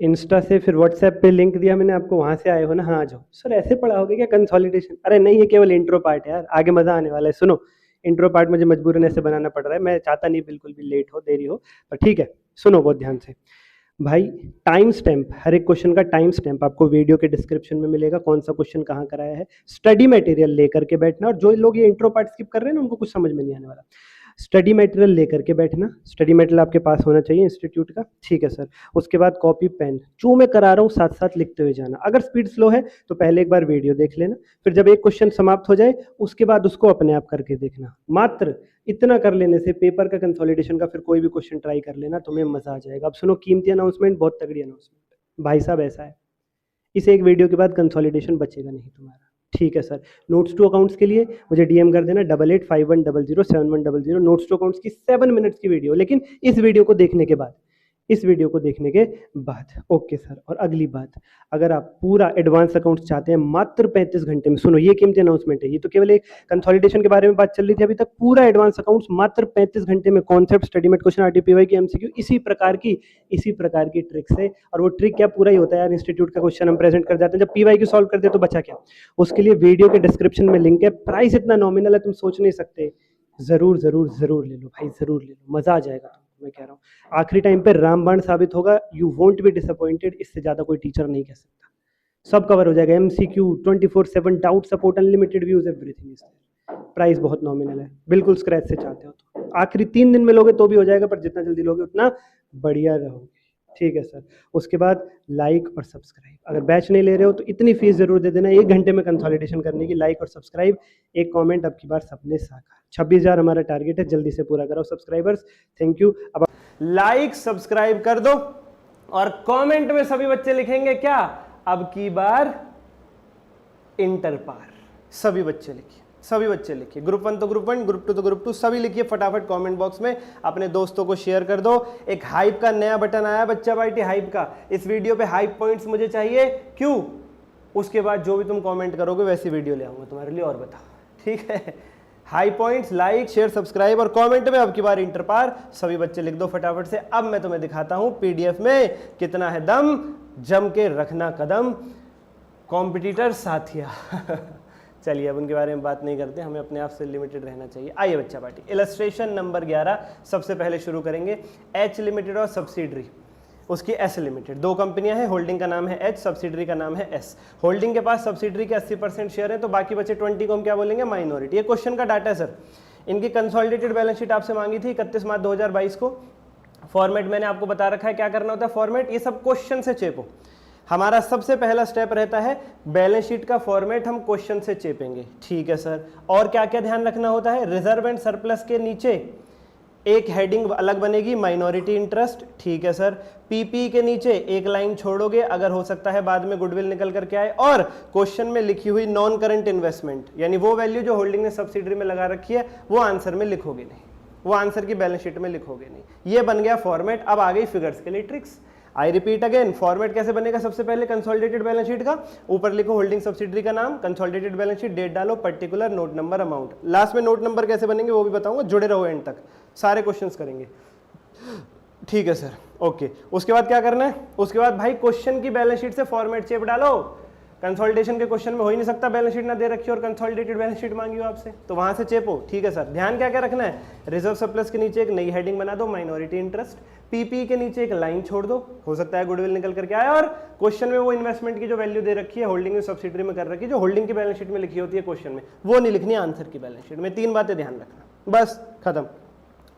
Insta से फिर WhatsApp पे लिंक दिया मैंने आपको, वहां से आए हो ना? हाँ, आ जाओ सर। ऐसे पढ़ाओगे क्या कंसोलिडेशन? अरे नहीं, ये केवल इंट्रो पार्ट है यार, आगे मजा आने वाला है। सुनो, इंट्रो पार्ट मुझे मजबूरन ऐसे बनाना पड़ रहा है, मैं चाहता नहीं बिल्कुल भी लेट हो, देरी हो, पर ठीक है। सुनो बहुत ध्यान से भाई। टाइम स्टैम्प, हर एक क्वेश्चन का टाइम स्टैम्प आपको वीडियो के डिस्क्रिप्शन में मिलेगा, कौन सा क्वेश्चन कहाँ कराया है। स्टडी मटेरियल लेकर के बैठना, और जो लोग ये इंट्रो पार्ट स्किप कर रहे हैं ना, उनको कुछ समझ में नहीं आने वाला। स्टडी मटेरियल लेकर के बैठना, स्टडी मटेरियल आपके पास होना चाहिए इंस्टीट्यूट का, ठीक है सर। उसके बाद कॉपी पेन, जो मैं करा रहा हूँ साथ साथ लिखते हुए जाना। अगर स्पीड स्लो है तो पहले एक बार वीडियो देख लेना, फिर जब एक क्वेश्चन समाप्त हो जाए उसके बाद उसको अपने आप करके देखना। मात्र इतना कर लेने से पेपर का कंसोलिडेशन का फिर कोई भी क्वेश्चन ट्राई कर लेना, तुम्हें मजा आ जाएगा। अब सुनो कीमती अनाउंसमेंट, बहुत तगड़ी अनाउंसमेंट भाई साहब। ऐसा है, इस एक वीडियो के बाद कंसोलिडेशन बचेगा नहीं तुम्हारा, ठीक है सर। नोट्स टू अकाउंट्स के लिए मुझे डीएम कर देना 8851007100। नोट्स टू अकाउंट्स की 7 मिनट्स की वीडियो, लेकिन इस वीडियो को देखने के बाद, इस वीडियो को देखने के बाद। Okay sir. और अगली बात, अगर आप पूरा एडवांस अकाउंट्स चाहते हैं मात्र 35 घंटे में, सुनो ये कीमती अनाउंसमेंट है, ये तो केवल एक कंसोलिडेशन के बारे में बात चल रही थी अभी तक। पूरा एडवांस अकाउंट्स मात्र 35 घंटे में, कॉन्सेप्ट, स्टडीमेट क्वेश्चन, आरटीपीवाई की एमसीक्यू, इसी प्रकार की ट्रिक से। और वो ट्रिक क्या पूरा ही होता है यार, इंस्टीट्यूट का क्वेश्चन हम प्रेजेंट कर जाते हैं, जब पीवाई की सॉल्व करते हैं तो बचा क्या। उसके लिए वीडियो के डिस्क्रिप्शन में लिंक है, प्राइस इतना नॉमिनल है तुम सोच नहीं सकते। जरूर जरूर जरूर ले लो भाई, जरूर ले लो, मजा आ जाएगा। मैं कह रहा हूँ आखिरी टाइम पे रामबाण साबित होगा, यू वोंट बी डिसअपॉइंटेड। इससे ज्यादा कोई टीचर नहीं कह सकता। सब कवर हो जाएगा, MCQ 24/7, doubt support, unlimited views, everything is there. Price बहुत नॉमिनल है, बिल्कुल स्क्रैच से चाहते हो तो आखिरी 3 दिन में लोगे तो भी हो जाएगा, पर जितना जल्दी लोगे उतना बढ़िया रहोगे, ठीक है सर। उसके बाद लाइक और सब्सक्राइब, अगर बैच नहीं ले रहे हो तो इतनी फीस जरूर दे देना 1 घंटे में कंसोलिडेशन करने की। लाइक और सब्सक्राइब, एक कमेंट, अब की बार सपने साकार। 26,000 हमारा टारगेट है, जल्दी से पूरा करो सब्सक्राइबर्स, थैंक यू। अब लाइक सब्सक्राइब कर दो, और कमेंट में सभी बच्चे लिखेंगे क्या? अब की बार इंटर पार। सभी बच्चे लिखिए, सभी बच्चे लिखिए। ग्रुप 1 तो ग्रुप 1, ग्रुप 2 तो ग्रुप 2, सभी लिखिए फटाफट कमेंट बॉक्स में। अपने दोस्तों को शेयर कर दो। एक हाइप का नया बटन आया बच्चा पार्टी हाइप का, इस वीडियो पे हाइप पॉइंट्स मुझे चाहिए, क्यों? उसके बाद जो भी तुम कमेंट करोगे वैसी वीडियो ले आऊंगा तुम्हारे लिए, और बताओ, ठीक है। High points, like, share, subscribe, और कमेंट में अब की बार इंटर पार सभी बच्चे लिख दो फटाफट से। अब मैं तुम्हें दिखाता हूं पीडीएफ में कितना है दम, जम के रखना कदम कॉम्पिटिटर साथिया। चलिए अब उनके बारे में बात नहीं करते, हमें अपने आप से लिमिटेड रहना चाहिए। आइए बच्चा पार्टी, इलस्ट्रेशन नंबर 11 सबसे पहले शुरू करेंगे। एच लिमिटेड और सब्सिडरी, उसकी एस लिमिटेड, दो कंपनियां हैं, होल्डिंग का नाम है एच, सब्सिडरी का नाम है एस। होल्डिंग के पास सब्सिडरी के 80% शेयर है, तो बाकी बचे 20 को हम क्या बोलेंगे? माइनॉरिटी। ये क्वेश्चन का डाटा है सर। इनकी कंसोलिडेटेड बैलेंस शीट आपसे मांगी थी 31 मार्च 2022 को। फॉर्मेट मैंने आपको बता रखा है क्या करना होता है। फॉर्मेट ये सब क्वेश्चन से चेपो। हमारा सबसे पहला स्टेप रहता है बैलेंस शीट का फॉर्मेट हम क्वेश्चन से चेपेंगे, ठीक है सर। और क्या क्या ध्यान रखना होता है? रिजर्व एंड सरप्लस के नीचे एक हेडिंग अलग बनेगी, माइनॉरिटी इंटरेस्ट, ठीक है सर। पीपी के नीचे एक लाइन छोड़ोगे, अगर हो सकता है बाद में गुडविल निकल करके आए, और क्वेश्चन में लिखी हुई नॉन करंट इन्वेस्टमेंट, यानी वो वैल्यू जो होल्डिंग ने सब्सिडरी में लगा रखी है वो आंसर में लिखोगे नहीं, वो आंसर की बैलेंस शीट में लिखोगे नहीं। ये बन गया फॉर्मेट। अब आ गई फिगर्स के लिए tricks. I repeat again, format कैसे बनेगा? सबसे पहले कंसोलिडेटेड बैलेंस शीट का ऊपर लिखो होल्डिंग सब्सिडरी का नाम, कंसोलिडेटेड बैलेंस शीट, डेट डालो, particular, note number, amount. Last में नोट नंबर कैसे बनेंगे वो भी बताऊंगा, जुड़े रहो एंड तक, सारे क्वेश्चंस करेंगे, ठीक है सर। ओके, उसके बाद क्या करना है? उसके बाद भाई क्वेश्चन की बैलेंस शीट से फॉर्मेट चेप डालो। कंसोलिडेशन के क्वेश्चन में हो ही नहीं सकता बैलेंस शीट ना दे रखी और कंसोलिडेटेड बैलेंस शीट मांगी हो आपसे, तो वहां से चेपो, ठीक है सर। ध्यान क्या क्या रखना है? रिजर्व सरप्लस के नीचे एक नई हेडिंग बना दो, माइनॉरिटी इंटरेस्ट। पीपी के नीचे एक लाइन छोड़ दो, हो सकता है गुडविल निकल करके आए, और क्वेश्चन में वो इन्वेस्टमेंट की जो वैल्यू दे रखी है होल्डिंग में सब्सिडरी में कर रखी है, जो होल्डिंग की बैलेंस शीट में लिखी होती है क्वेश्चन में, वो नहीं लिखनी आंसर की बैलेंस शीट में। 3 बातें ध्यान रखना, बस खत्म।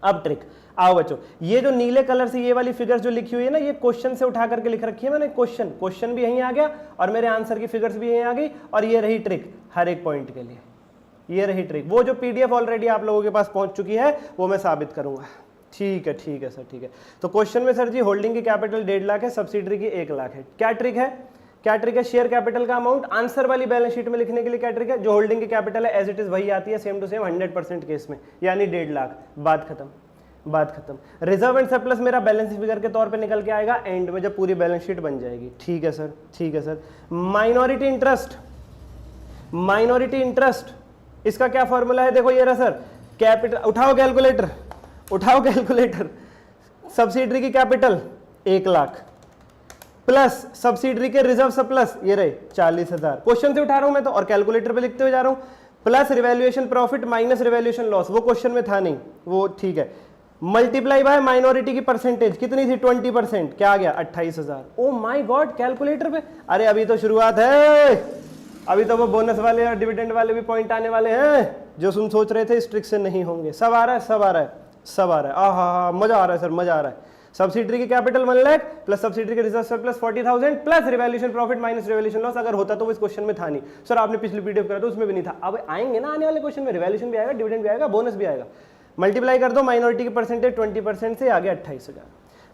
अब ट्रिक, आओ बच्चों, ये जो नीले कलर से ये वाली फिगर्स जो लिखी हुई है ना, ये क्वेश्चन से उठा करके लिख रखी है मैंने। क्वेश्चन भी यहीं आ गया और मेरे आंसर की फिगर्स भी यहीं आ गई, और ये रही ट्रिक हर एक पॉइंट के लिए, ये रही ट्रिक। वो जो पीडीएफ ऑलरेडी आप लोगों के पास पहुंच चुकी है वो मैं साबित करूंगा, ठीक है सर, ठीक है। तो क्वेश्चन में सर जी होल्डिंग की कैपिटल 1.5 लाख है, सब्सिडरी की 1 लाख है। क्या ट्रिक है? क्या ट्रिक है? शेयर कैपिटल का अमाउंट आंसर वाली बैलेंस शीट में लिखने के लिए क्या ट्रिक है? जो होल्डिंग की कैपिटल है एज इट इज वही आती है, सेम टू सेम 100% केस में, यानी 1.5 लाख। बात खत्म, बात खत्म। रिजर्व एंड सरप्लस मेरा बैलेंस फिगर के तौर पे निकल के आएगा एंड में जब पूरी बैलेंस शीट बन जाएगी, ठीक है सर, ठीक है sir. Minority interest, minority interest, इसका क्या फॉर्मूला है? देखो ये रहा सर, कैपिटल, उठाओ कैलकुलेटर, उठाओ कैलकुलेटर। सब्सिडरी की कैपिटल 1 लाख प्लस सब्सिडरी के रिजर्व सरप्लस ये रहे 40,000, क्वेश्चन से उठा रहा हूं मैं तो और कैलकुलेटर पे लिखते हुए जा रहा हूं, plus revaluation profit minus revaluation loss, वो क्वेश्चन में था नहीं, वो ठीक है, मल्टीप्लाई बाय माइनॉरिटी की परसेंटेज कितनी थी 20%, क्या आ गया 28,000। ओ माय गॉड कैलकुलेटर पे, अरे अभी तो शुरुआत है, अभी तो वो बोनस वाले और डिविडेंड वाले भी पॉइंट आने वाले हैं जो तुम सोच रहे थे इस ट्रिक से नहीं होंगे। सब आ रहा है, सब आ रहा है, सब आ रहा है, आहा मजा आ रहा है सर, मजा आ रहा है। सब्सिडरी की कैपिटल 1 लाख प्लस सब्सिडरी के reserve surplus 40,000 plus revaluation profit minus revaluation loss, अगर होता तो वो इस क्वेश्चन में था नहीं सर, आपने पिछली पीडीएफ करा तो उसमें भी नहीं था, अब आएंगे ना आने वाले क्वेश्चन में, रिवैल्यूएशन भी आएगा, डिविडेंड भी आएगा, बोनस भी आएगा। मल्टीप्लाई कर दो माइनॉरिटी की परसेंटेज 20% से आगे 28,000।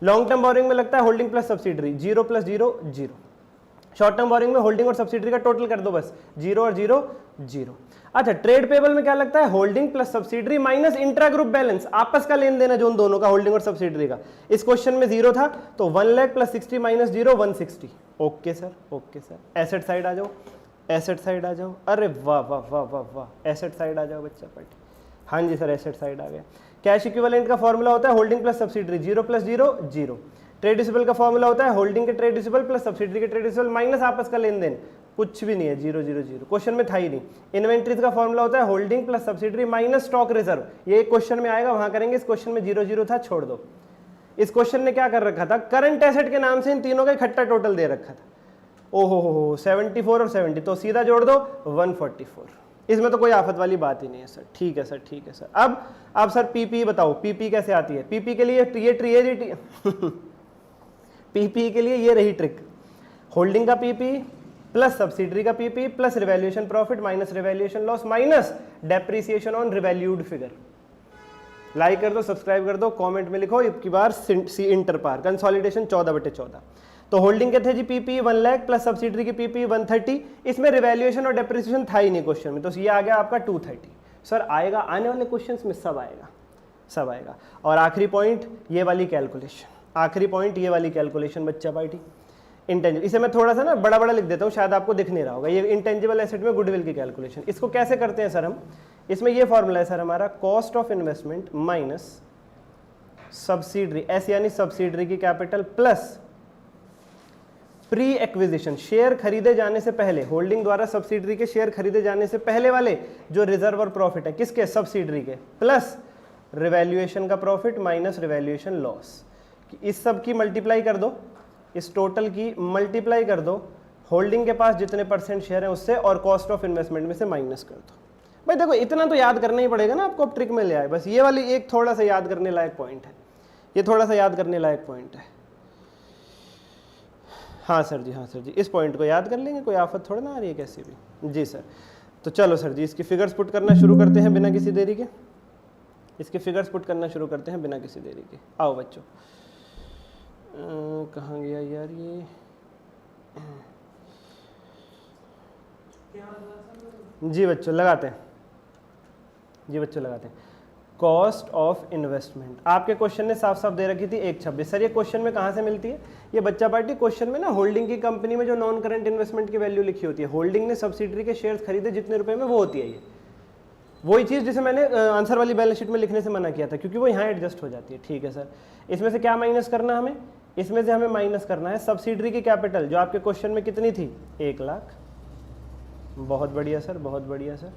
लॉन्ग टर्म बोरिंग में लगता है holding plus subsidiary 0 plus 0 0। Short term borrowing में होल्डिंग और सब्सिडरी का टोटल कर दो बस 0 और 0 0। अच्छा ट्रेड पेबल में क्या लगता है holding plus subsidiary minus intra group balance, आपस का लेन देन है जो उन दोनों का होल्डिंग और सब्सिडरी का। इस क्वेश्चन में 0 था तो 1 lakh plus 60 minus 0 160। Okay sir, okay sir. Asset side आ जाओ, एसेट साइड आ जाओ, अरे वाह वाह वाह वाह वाह, एसेट साइड आ जाओ बच्चा पार्टी। हाँ जी सर एसेट साइड आ गया। कैश इक्विवेलेंट का फॉर्मूला होता है holding plus subsidiary 0 plus 0 0। Trade receivable का फॉर्मूला होता है होल्डिंग के ट्रेड रिसीवेबल प्लस सब्सिडरी के ट्रेड रिसीवेबल माइनस आपस का लेन देन, कुछ भी नहीं है 0 0 0, क्वेश्चन में था ही नहीं। इन्वेंट्रीज का फॉर्मूला होता है holding plus subsidiary minus stock reserve, ये एक क्वेश्चन में आएगा वहां करेंगे, इस क्वेश्चन में 0 0 था, छोड़ दो। इस क्वेश्चन ने क्या कर रखा था, करंट एसेट के नाम से इन तीनों का इकट्ठा टोटल दे रखा था। ओहो 74 और 70, तो सीधा जोड़ दो 144, इसमें तो कोई आफत वाली बात ही नहीं है सर। ठीक है सर, ठीक है सर। अब सर पीपी बताओ, पीपी कैसे आती है? पीपी के लिए ये पीपी के लिए ये रही ट्रिक, होल्डिंग का पीपी प्लस सब्सिडरी का PP plus revaluation profit minus revaluation loss minus depreciation on revalued figure. Like कर दो, सब्सक्राइब कर दो, कमेंट में लिखो इतनी बार सी इंटर पार कंसोलिडेशन 14/14। तो होल्डिंग के थे जी पीपी 1 लाख प्लस सब्सिडरी की पीपी 130, इसमें रिवैल्यूएशन और डेप्रिसिएशन था ही नहीं क्वेश्चन में, तो ये आ गया आपका 230। सर आएगा आने वाले क्वेश्चंस में, सब आएगा, सब आएगा। और आखिरी पॉइंट ये वाली कैलकुलेशन, आखिरी पॉइंट ये वाली कैलकुलेशन बच्चा पार्टी, इंटेंजिबल, इसे मैं थोड़ा सा ना बड़ा बड़ा लिख देता हूँ, शायद आपको दिख नहीं रहा होगा। ये इंटेंजिबल एसेट में गुडविल की कैलकुलेशन, इसको कैसे करते हैं सर हम? इसमें ये फॉर्मूला है सर हमारा, cost of investment minus subsidiary, S यानी सब्सिडरी की capital plus pre acquisition, share खरीदे जाने से पहले, होल्डिंग द्वारा सब्सिडरी के शेयर खरीदे जाने से पहले वाले जो रिजर्व और प्रॉफिट है किसके, सब्सिडरी के, प्लस रिवैल्यूएशन का प्रॉफिट माइनस रिवैल्यूएशन लॉस। इस सब की मल्टीप्लाई कर दो, इस टोटल की मल्टीप्लाई कर दो होल्डिंग के पास जितने परसेंट शेयर है उससे, और कॉस्ट ऑफ इन्वेस्टमेंट में से माइनस कर दो। भाई देखो इतना तो याद करना ही पड़ेगा ना आपको, अब ट्रिक में ले आए, बस ये वाली एक थोड़ा सा याद करने लायक पॉइंट है, ये थोड़ा सा याद करने लायक पॉइंट है। हाँ सर जी, हाँ सर जी, इस पॉइंट को याद कर लेंगे, कोई आफत थोड़ा ना आ रही है कैसी भी। जी सर, तो चलो सर जी इसकी फिगर्स पुट करना शुरू करते हैं बिना किसी देरी के, इसके फिगर्स पुट करना शुरू करते हैं बिना किसी देरी के। आओ बच्चों, कहाँ गया यार ये, जी बच्चों लगाते हैं, जी बच्चों लगाते हैं। कॉस्ट ऑफ इन्वेस्टमेंट आपके क्वेश्चन ने साफ साफ दे रखी थी 126। सर ये क्वेश्चन में कहाँ से मिलती है? ये बच्चा पार्टी क्वेश्चन में ना होल्डिंग की कंपनी में जो नॉन करंट इन्वेस्टमेंट की वैल्यू लिखी होती है, होल्डिंग ने सब्सिडरी के शेयर्स खरीदे जितने रुपए में, वो होती है ये वही चीज़ जिसे मैंने आंसर वाली बैलेंस शीट में लिखने से मना किया था, क्योंकि वो यहाँ एडजस्ट हो जाती है। ठीक है सर, इसमें से क्या माइनस करना हमें? इसमें से हमें माइनस करना है सब्सिडरी की कैपिटल, जो आपके क्वेश्चन में कितनी थी 1 लाख। बहुत बढ़िया सर, बहुत बढ़िया सर।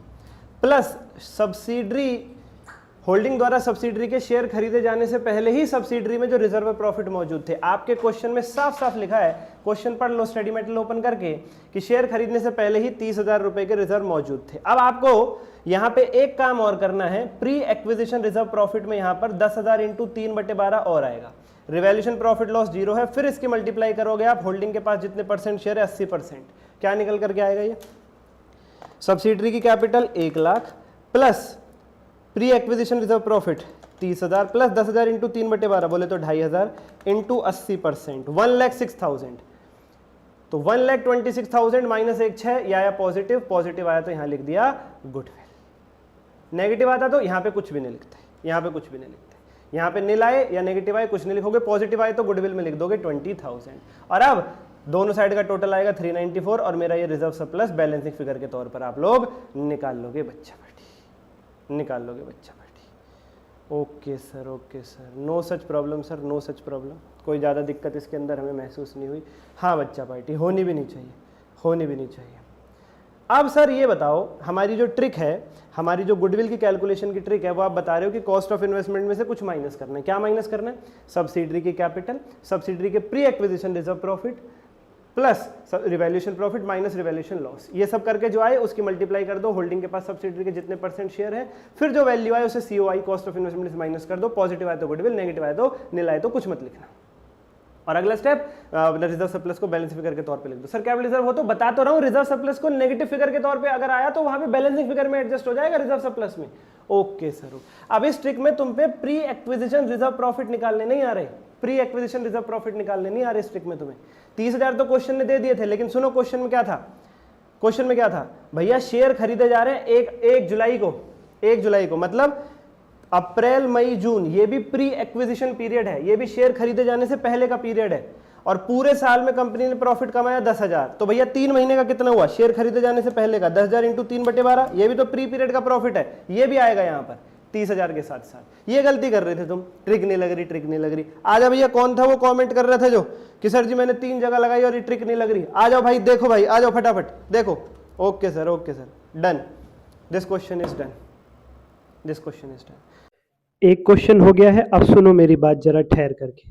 प्लस सब्सिडरी, होल्डिंग द्वारा सब्सिडरी के शेयर खरीदे जाने से पहले ही सब्सिडरी में जो रिजर्व प्रॉफिट मौजूद थे। आपके क्वेश्चन में साफ साफ लिखा है, क्वेश्चन पढ़ लो स्टडी मेटेरियल ओपन करके, कि शेयर खरीदने से पहले ही 30,000 रुपए के रिजर्व मौजूद थे। अब आपको यहाँ पे एक काम और करना है, प्री एक्विजिशन रिजर्व प्रॉफिट में यहाँ पर 10,000 इंटू 3/12 और आएगा। रिवैल्यूएशन प्रॉफिट लॉस 0 है, फिर इसकी मल्टीप्लाई करोगे आप, होल्डिंग के पास जितने परसेंट शेयर है 80%, क्या निकल करके आएगा ये? सब्सिडरी की capital 1 lakh plus pre acquisition reserve profit 30,000 plus 10,000 into 3/12 बोले तो 2,500 इंटू 80%, 1,06,000। तो 1,26,000 माइनस 1 6, या आया पॉजिटिव, पॉजिटिव आया तो यहाँ लिख दिया गुडविल। नेगेटिव आता तो यहाँ पे कुछ भी नहीं लिखते, यहाँ पे कुछ भी नहीं लिखते, यहाँ पे नील आए या नेगेटिव आए कुछ नहीं लिखोगे, पॉजिटिव आए तो गुडविल में लिख दोगे 20,000। और अब दोनों साइड का टोटल आएगा 394, और मेरा ये रिजर्व सरप्लस बैलेंसिंग फिगर के तौर पर आप लोग निकाल लोगे बच्चा पार्टी, निकाल लोगे बच्चा party. Okay sir, no such problem sir, no such problem, कोई ज़्यादा दिक्कत इसके अंदर हमें महसूस नहीं हुई। हाँ बच्चा पार्टी होनी भी नहीं चाहिए, होनी भी नहीं चाहिए। अब सर ये बताओ, हमारी जो ट्रिक है, हमारी जो गुडविल की कैलकुलेशन की ट्रिक है, वो आप बता रहे हो कि कॉस्ट ऑफ इन्वेस्टमेंट में से कुछ माइनस करना है। क्या माइनस करना है? सब्सिडरी की कैपिटल, सब्सिडरी के pre acquisition reserve profit plus revaluation profit minus revaluation loss, ये सब करके जो आए उसकी मल्टीप्लाई कर दो होल्डिंग के पास सब्सिडरी के जितने परसेंट शेयर है, फिर जो वैल्यू आए उसे सीओआई कॉस्ट ऑफ इन्वेस्टमेंट से माइनस कर दो, पॉजिटिव आए तो गुडविल, नेगेटिव आए तो नील आए तो कुछ मत लिखना। और अगला स्टेप, रिजर्व सरप्लस को बैलेंस फिगर के तौर पे लिख दो। सर कैपिटल रिजर्व हो तो बता तो रहा हूँ, रिजर्व सरप्लस को नेगेटिव फिगर के तौर पे अगर आया तो वहां पे बैलेंसिंग फिगर में एडजस्ट हो जाएगा रिजर्व सरप्लस में। ओके सर, अब इस ट्रिक में तुम पे प्री एक्विजिशन रिजर्व प्रॉफिट निकालने नहीं आ रहे, प्री एक्विजिशन रिजर्व प्रॉफिट निकालने नहीं आ रहे इस ट्रिक में तुम्हें। 30,000 तो क्वेश्चन ने दे दिए थे, लेकिन सुनो क्वेश्चन में क्या था, क्वेश्चन में क्या था भैया, शेयर खरीदे जा रहे हैं 1 जुलाई को, मतलब अप्रैल मई जून, ये भी प्री एक्विजिशन पीरियड है, ये भी शेयर खरीदे जाने से पहले का पीरियड है, और पूरे साल में कंपनी ने प्रॉफिट कमाया 10,000, तो भैया 3 महीने का कितना हुआ शेयर खरीदे जाने से पहले का, 10,000 इंटू 3/12, ये भी तो प्री पीरियड का प्रॉफिट है, ये भी आएगा यहाँ पर 30,000 के साथ साथ। ये गलती कर रहे थे तुम, ट्रिक नहीं लग रही। आ जाओ भैया, कौन था वो कमेंट कर रहे थे जो कि सर जी मैंने 3 जगह लगाई और ये ट्रिक नहीं लग रही, आ जाओ भाई, देखो भाई, आ जाओ फटाफट देखो। Okay sir, done, this question is done. एक क्वेश्चन हो गया है। अब सुनो मेरी बात जरा ठहर करके।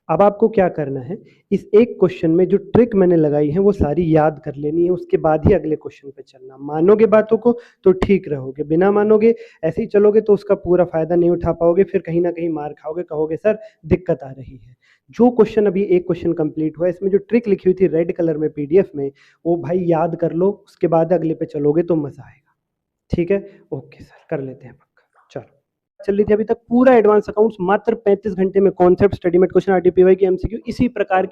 अब आपको क्या करना है, इस एक क्वेश्चन में जो ट्रिक मैंने लगाई है वो सारी याद कर लेनी है, उसके बाद ही अगले क्वेश्चन पे चलना। मानोगे बातों को तो ठीक रहोगे, बिना मानोगे ऐसे ही चलोगे तो उसका पूरा फायदा नहीं उठा पाओगे, फिर कहीं ना कहीं मार खाओगे, कहोगे सर दिक्कत आ रही है। जो क्वेश्चन अभी एक क्वेश्चन कंप्लीट हुआ, इसमें जो ट्रिक लिखी हुई थी रेड कलर में पीडीएफ में, वो भाई याद कर लो, उसके बाद अगले पे चलोगे तो मजा आएगा। ठीक है, ओके सर, कर लेते हैं पक्का। चलो, चल रही थी अभी तक पूरा एडवांस अकाउंट्स मात्र 35 घंटे में, कॉन्सेप्ट, स्टडीमेट क्वेश्चन, आरटीपीवाई की एमसीक्यू, इसी प्रकार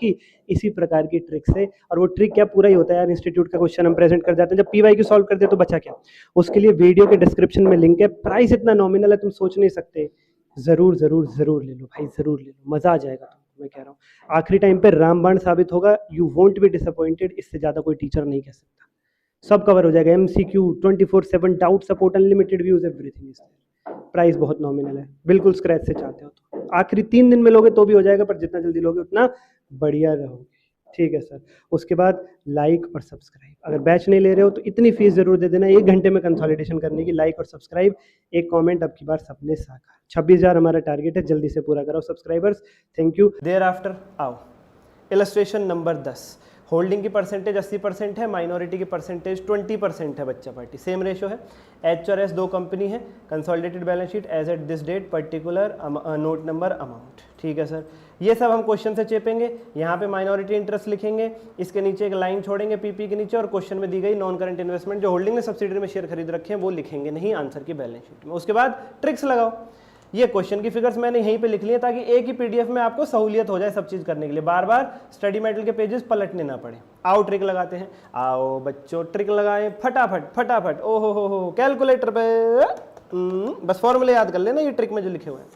की ट्रिक्स है। और वो ट्रिक क्या पूरा ही होता है यार, इंस्टीट्यूट का क्वेश्चन हम प्रेजेंट कर जाते हैं, जब पीवाई की सॉल्व करते हैं तो बचा क्या। उसके लिए वीडियो के डिस्क्रिप्शन में लिंक है, प्राइस इतना नॉमिनल है तुम सोच नहीं सकते। जरूर ले लो भाई, जरूर ले लो, मजा आ जाएगा तुमको, मैं कह रहा हूँ। आखिरी टाइम पे रामबाण साबित होगा, यू वोंट बी डिसअपॉइंटेड, इससे ज्यादा कोई टीचर नहीं कह सकता। सब कवर हो जाएगा, MCQ, 24/7 doubt support, unlimited views, everything is there. Price बहुत नॉमिनल है, बिल्कुल स्क्रैच से चाहते हो तो आखिरी 3 दिन में लोगे तो भी हो जाएगा, पर जितना जल्दी लोगे उतना बढ़िया रहोगे। ठीक है सर, उसके बाद लाइक और सब्सक्राइब। अगर बैच नहीं ले रहे हो तो इतनी फीस जरूर दे देना, 1 घंटे में कंसोलिडेशन करने की। लाइक और सब्सक्राइब, एक कमेंट, अब की बार सपने साकार। 26,000 हमारा टारगेट है, जल्दी से पूरा करो subscribers. Thank you. Thereafter आओ इलस्ट्रेशन नंबर 10। होल्डिंग की परसेंटेज 80% है, माइनॉरिटी की परसेंटेज 20% है बच्चा पार्टी, सेम रेशो है। एच और एस 2 कंपनी है, consolidated balance sheet as at this date, particular note number amount. ठीक है सर, ये सब हम क्वेश्चन से चेपेंगे। यहाँ पे माइनॉरिटी इंटरेस्ट लिखेंगे, इसके नीचे एक लाइन छोड़ेंगे पीपी के नीचे, और क्वेश्चन में दी गई नॉन करंट इन्वेस्टमेंट जो होल्डिंग ने सब्सिडरी में शेयर खरीद रखे हैं वो लिखेंगे नहीं आंसर की बैलेंस शीट में। उसके बाद ट्रिक्स लगाओ। ये क्वेश्चन की फिगर्स मैंने यहीं पे लिख लिए ताकि एक ही पीडीएफ में आपको सहूलियत हो जाए सब चीज करने के लिए, बार बार स्टडी मेटल के पेजेस पलटने ना पड़े। आओ ट्रिक लगाते हैं, आओ बच्चों ट्रिक लगाएं फटाफट। ओ हो कैलकुलेटर पे बस फॉर्मूले याद कर लेना, ये ट्रिक में जो लिखे हुए हैं।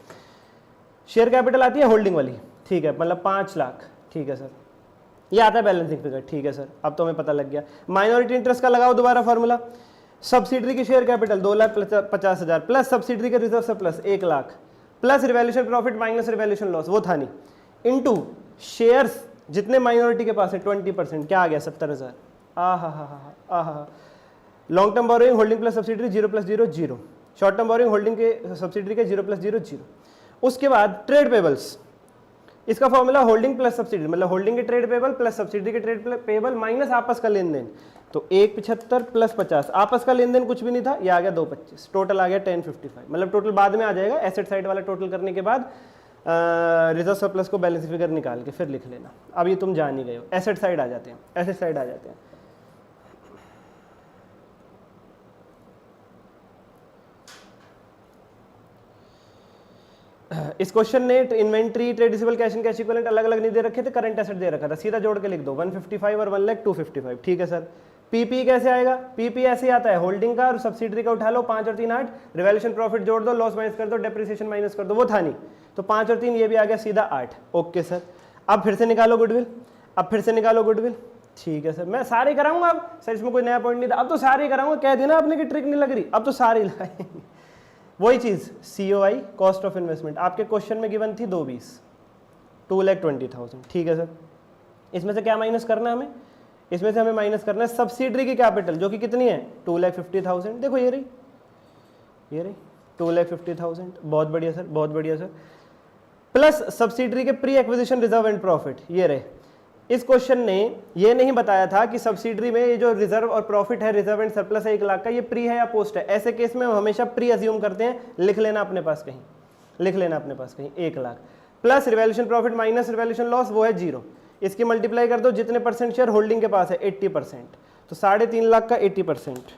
शेयर कैपिटल आती है होल्डिंग वाली, ठीक है, मतलब 5 लाख। ठीक है सर, ये आता है बैलेंसिंग फिगर। ठीक है सर, अब तो हमें पता लग गया। माइनॉरिटी इंटरेस्ट का लगाओ दोबारा फॉर्मूला। सब्सिडरी की शेयर कैपिटल 2,50,000 प्लस सब्सिडरी के reserve surplus 1 lakh plus revaluation profit minus revaluation loss, वो था नहीं, इनटू शेयर्स जितने माइनॉरिटी के पास है 20%, क्या आ गया 70,000। आहा। Long term borrowing holding plus subsidiary 0 + 0 0, short term borrowing holding के सब्सिडरी के 0 + 0 0। उसके बाद ट्रेड पेबल्स, इसका फॉर्मूला होल्डिंग प्लस सब्सिडरी, मतलब होल्डिंग के ट्रेड पेबल प्लस सब्सिडरी के ट्रेड पेबल माइनस आपस का लेन देन, तो 175 प्लस 50, आपस का लेन देन कुछ भी नहीं था, ये आ गया 225, टोटल आ गया 1055। मतलब टोटल बाद में आ जाएगा, एसेट साइड वाला टोटल करने के बाद रिजर्व सरप्लस को बैलेंस फिगर निकाल के फिर लिख लेना। अब ये तुम जान ही गए हो, एसेट साइड आ जाते हैं, एसेट साइड आ जाते हैं। इस क्वेश्चन ने inventory, trade receivable, cash and cash equivalent अलग अलग नहीं दे रखे थे, करंट एसेट दे रखा था, सीधा जोड़ के लिख दो 155 और 1,02,55। ठीक है सर, पीपी कैसे आएगा? पीपी ऐसे आता है, होल्डिंग का और सब्सिडरी का उठा लो, 5 और 3 8, रिवैल्यूएशन प्रॉफिट जोड़ दो, लॉस माइनस कर दो, डेप्रिसिएशन माइनस कर दो, वो था नहीं, तो 5 और 3 ये भी आ गया सीधा 8। ओके सर, अब फिर से निकालो गुडविल, ठीक है सर, मैं सारे कराऊंगा अब, सर इसमें कोई नया पॉइंट नहीं था, अब तो सारे कराऊंगा, कह देना आपने कि ट्रिक नहीं लग रही, अब तो सारे लगाएंगे। वही चीज COI कॉस्ट ऑफ इन्वेस्टमेंट आपके क्वेश्चन में गिवन थी 220, 2,20,000, ठीक है सर। इसमें से क्या माइनस करना है हमें, इसमें से हमें माइनस करना है सब्सिडरी की कैपिटल जो कि कितनी है 2,50,000, देखो ये रही 2,50,000, बहुत बढ़िया सर, बहुत बढ़िया सर, प्लस सब्सिडरी के pre acquisition reserve and profit ये रहे। इस क्वेश्चन ने ये नहीं बताया था कि सब्सिडरी में ये जो रिजर्व और प्रॉफिट है, रिजर्व एंड सरप्लस है 1 लाख का, ये प्री है या पोस्ट है। ऐसे केस में हम हमेशा प्री अज्यूम करते हैं, लिख लेना अपने पास कहीं, लिख लेना अपने पास कहीं 1 lakh plus revaluation profit minus revaluation loss, वो है 0। इसकी मल्टीप्लाई कर दो, जितने परसेंट शेयर होल्डिंग के पास है 80%, तो 3.5 लाख का 80%,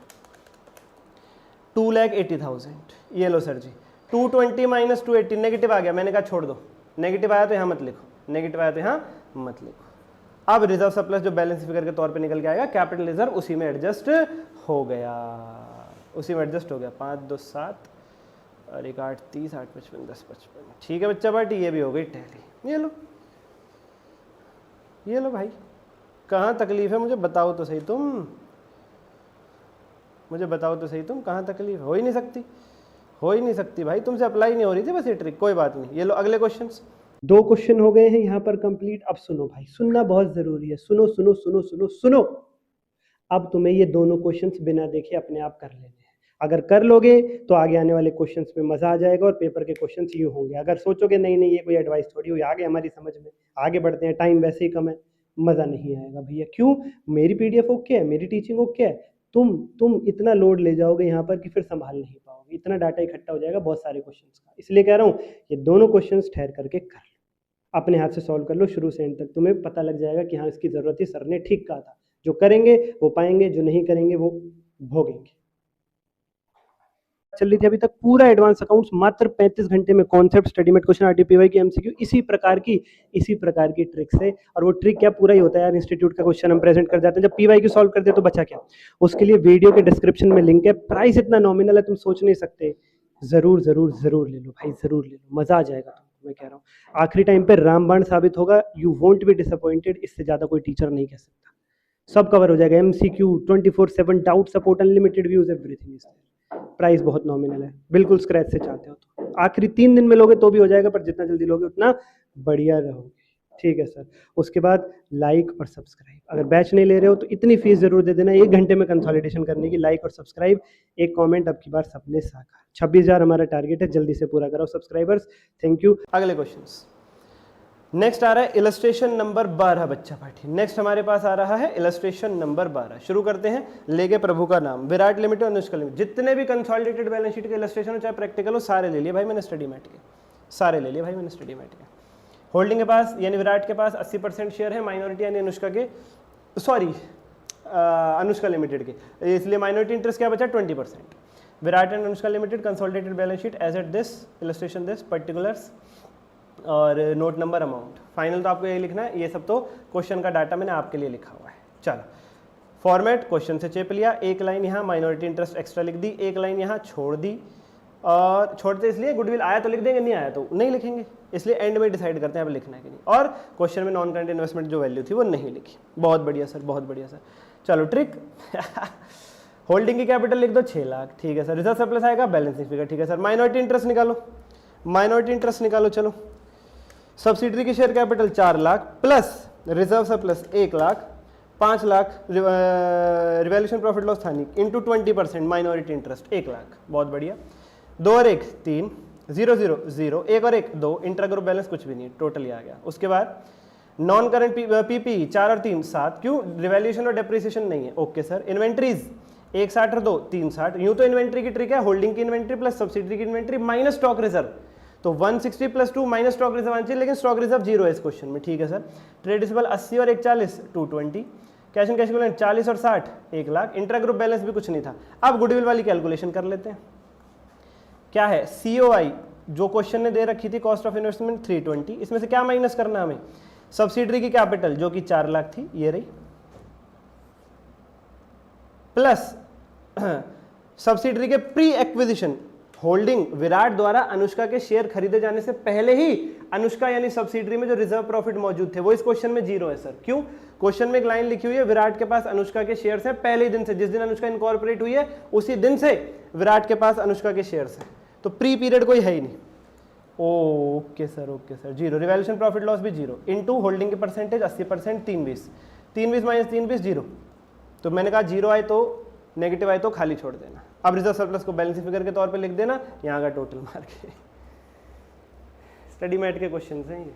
2,80,000। ये लो सर जी, 220 माइनस 280 नेगेटिव आ गया, मैंने कहा छोड़ दो, नेगेटिव आया तो यहाँ मत लिखो, नेगेटिव आया तो यहाँ मत लिखो। अब रिजर्व सरप्लस जो बैलेंस फिगर के तौर पे निकल के आएगा, कैपिटल रिजर्व उसी में एडजस्ट हो गया, उसी में एडजस्ट हो गया। 5 2 7 और 1 8 30 8 55 10 55, ठीक है बच्चा पार्टी, ये भी हो गई टैली। ये लो भाई, कहाँ तकलीफ है मुझे बताओ तो सही तुम, मुझे बताओ तो सही तुम, कहाँ तकलीफ हो ही नहीं सकती, हो ही नहीं सकती भाई, तुमसे अप्लाई नहीं हो रही थी बस ये ट्रिक, कोई बात नहीं। ये लो अगले क्वेश्चंस। 2 क्वेश्चन हो गए हैं यहाँ पर कंप्लीट। अब सुनो भाई, सुनना बहुत जरूरी है, सुनो सुनो सुनो सुनो सुनो। अब तुम्हें ये दोनों क्वेश्चंस बिना देखे अपने आप कर लेने हैं। अगर कर लोगे तो आगे आने वाले क्वेश्चंस में मजा आ जाएगा और पेपर के क्वेश्चंस यूँ होंगे। अगर सोचोगे नहीं नहीं ये कोई एडवाइस थोड़ी हुई, आगे हमारी समझ में, आगे बढ़ते हैं, टाइम वैसे ही कम है, मजा नहीं आएगा भैया। क्यों? मेरी PDF ओके है, मेरी टीचिंग ओके है, तुम इतना लोड ले जाओगे यहाँ पर कि फिर संभाल नहीं पाओगे, इतना डाटा इकट्ठा हो जाएगा बहुत सारे क्वेश्चंस का। इसलिए कह रहा हूँ ये दोनों क्वेश्चंस ठहर करके कर लो, अपने हाथ से सॉल्व कर लो शुरू से एंड तक, तुम्हें पता लग जाएगा कि हाँ इसकी जरूरत थी, सर ने ठीक कहा था। जो करेंगे वो पाएंगे, जो नहीं करेंगे वो भोगेंगे। चल रही थी अभी तक पूरा एडवांस अकाउंट्स, मात्र 35 घंटे में कॉन्सेप्ट, स्टडीमेट क्वेश्चन, RTPY की MCQ, इसी प्रकार की ट्रिक से। और वो ट्रिक क्या पूरा ही होता है यार, इंस्टीट्यूट का क्वेश्चन हम प्रेजेंट कर जाते हैं, जब PYQ सॉल्व करते हैं तो बचा क्या। उसके लिए वीडियो के डिस्क्रिप्शन में लिंक है, प्राइस इतना नॉमिनल है तुम सोच नहीं सकते। जरूर जरूर जरूर ले लो भाई, जरूर ले लो, मजा आ जाएगा तुमको, मैं कह रहा हूँ। आखिरी टाइम पे रामबाण साबित होगा, यू वोंट बी डिसअपॉइंटेड, इससे ज्यादा कोई टीचर नहीं कह सकता। सब कवर हो जाएगा, MCQ 24/7 doubt support, unlimited views, everything is there. Price बहुत नॉमिनल है, बिल्कुल स्क्रैच से चाहते हो तो आखिरी 3 दिन में लोगे तो भी हो जाएगा, पर जितना जल्दी लोगे उतना बढ़िया रहोगे, ठीक है सर। उसके बाद लाइक और सब्सक्राइब, अगर बैच नहीं ले रहे हो तो इतनी फीस जरूर दे देना 1 घंटे में कंसोलिडेशन करने की। लाइक और सब्सक्राइब, एक कमेंट, अब की बार सपने साकार। 26,000 हमारा टारगेट है, जल्दी से पूरा कराओ सब्सक्राइबर्स, थैंक यू। अगले क्वेश्चंस, नेक्स्ट आ रहा है इलस्ट्रेशन नंबर 12 बच्चा पार्टी। नेक्स्ट हमारे पास आ रहा है इलस्ट्रेशन नंबर 12। शुरू करते हैं, लेके प्रभु का नाम, विराट लिमिटेड, अनुष्का लिमिटेड, जितने भी कंसोलिडेटेड बैलेंस शीट के इलस्ट्रेशन हो चाहे प्रैक्टिकल हो, सारे ले लिए भाई मैंने स्टडीमेट के, सारे ले लिए भाई मैंने स्टडीमेट के। होल्डिंग के पास यानी विराट के पास 80% शेयर है, माइनॉरिटी यानी अनुष्का के, सॉरी अनुष्का लिमिटेड के, इसलिए माइनॉरिटी इंटरेस्ट क्या बचा 20%। Virat and Anushka limited consolidated balance sheet as at this, illustration this, particulars और नोट नंबर, अमाउंट। फाइनल तो आपको ये लिखना है, ये सब तो क्वेश्चन का डाटा मैंने आपके लिए लिखा हुआ है। चलो फॉर्मेट, क्वेश्चन से चेप लिया, एक लाइन यहाँ माइनॉरिटी इंटरेस्ट एक्स्ट्रा लिख दी, एक लाइन यहाँ छोड़ दी, और छोड़ते इसलिए गुडविल आया तो लिख देंगे, नहीं आया तो नहीं लिखेंगे, इसलिए एंड में डिसाइड करते हैं अब लिखना है कि नहीं। और क्वेश्चन में नॉन करंट इन्वेस्टमेंट जो वैल्यू थी वो नहीं लिखी। बहुत बढ़िया सर, बहुत बढ़िया सर। चलो ट्रिक होल्डिंग की कैपिटल लिख दो 6 लाख, ठीक है सर। रिजर्व सरप्लस आएगा, बैलेंसिंग फिगर, ठीक है सर। माइनॉरिटी इंटरेस्ट निकालो, माइनॉरिटी इंटरेस्ट निकालो, चलो। सब्सिडरी की share capital 4 lakh plus reserve surplus 1 lakh, 5 lakh revaluation profit loss था नहीं, इंटू 20% माइनॉरिटी इंटरेस्ट 1 लाख। बहुत बढ़िया। 2 और 1 3, 0 0 0, 1 और 1 2, इंट्रा ग्रुप बैलेंस कुछ भी नहीं, टोटली आ गया। उसके बाद नॉन करंट पीपी 4 और 3 7, क्यों? रिवैल्यूएशन और डेप्रिसिएशन नहीं है, ओके सर। इन्वेंट्रीज 1 60 और 2 360, यूं तो इन्वेंट्री की ट्रिक है होल्डिंग की इन्वेंट्री प्लस सब्सिडरी की इन्वेंट्री माइनस स्टॉक रिजर्व, तो 160 + 2 माइनस स्टॉक रिजर्व आना चाहिए, लेकिन स्टॉक रिजर्व 0 है इस क्वेश्चन में, ठीक है सर। ट्रेड रिसीवेबल 80 और 1 40, 220। कैश एंड कैश इक्विवेलेंट 40 और 60, 1 लाख। इंट्रा ग्रुप बैलेंस भी कुछ नहीं था। अब गुडविल वाली कैलकुलेशन कर लेते हैं। क्या है? COI जो क्वेश्चन ने दे रखी थी, कॉस्ट ऑफ इन्वेस्टमेंट 320, इसमें से क्या माइनस करना हमें? सब्सिडरी की कैपिटल जो कि 4 लाख थी, ये रही, प्लस सब्सिडरी के प्री एक्विजिशन, होल्डिंग विराट द्वारा अनुष्का के शेयर खरीदे जाने से पहले ही अनुष्का यानी सब्सिडरी में जो रिजर्व प्रॉफिट मौजूद थे वो इस क्वेश्चन में 0 है सर। क्यों? क्वेश्चन में एक लाइन लिखी हुई है, विराट के पास अनुष्का के शेयर्स हैं पहले ही दिन से, जिस दिन अनुष्का इनकॉर्पोरेट हुई है उसी दिन से विराट के पास अनुष्का के शेयर्स हैं। तो प्री पीरियड कोई है ही नहीं। Okay sir, zero. Revaluation profit loss भी जीरो, इनटू होल्डिंग की परसेंटेज 80%, 320, 320 माइनस 320 जीरो। तो मैंने कहा जीरो आए तो नेगेटिव आए तो खाली छोड़ देना। अब रिजर्व सरप्लस को बैलेंसिंग फिगर के तौर पे लिख देना, यहाँ का टोटल मार के। स्टडी मैट के क्वेश्चन हैं ये।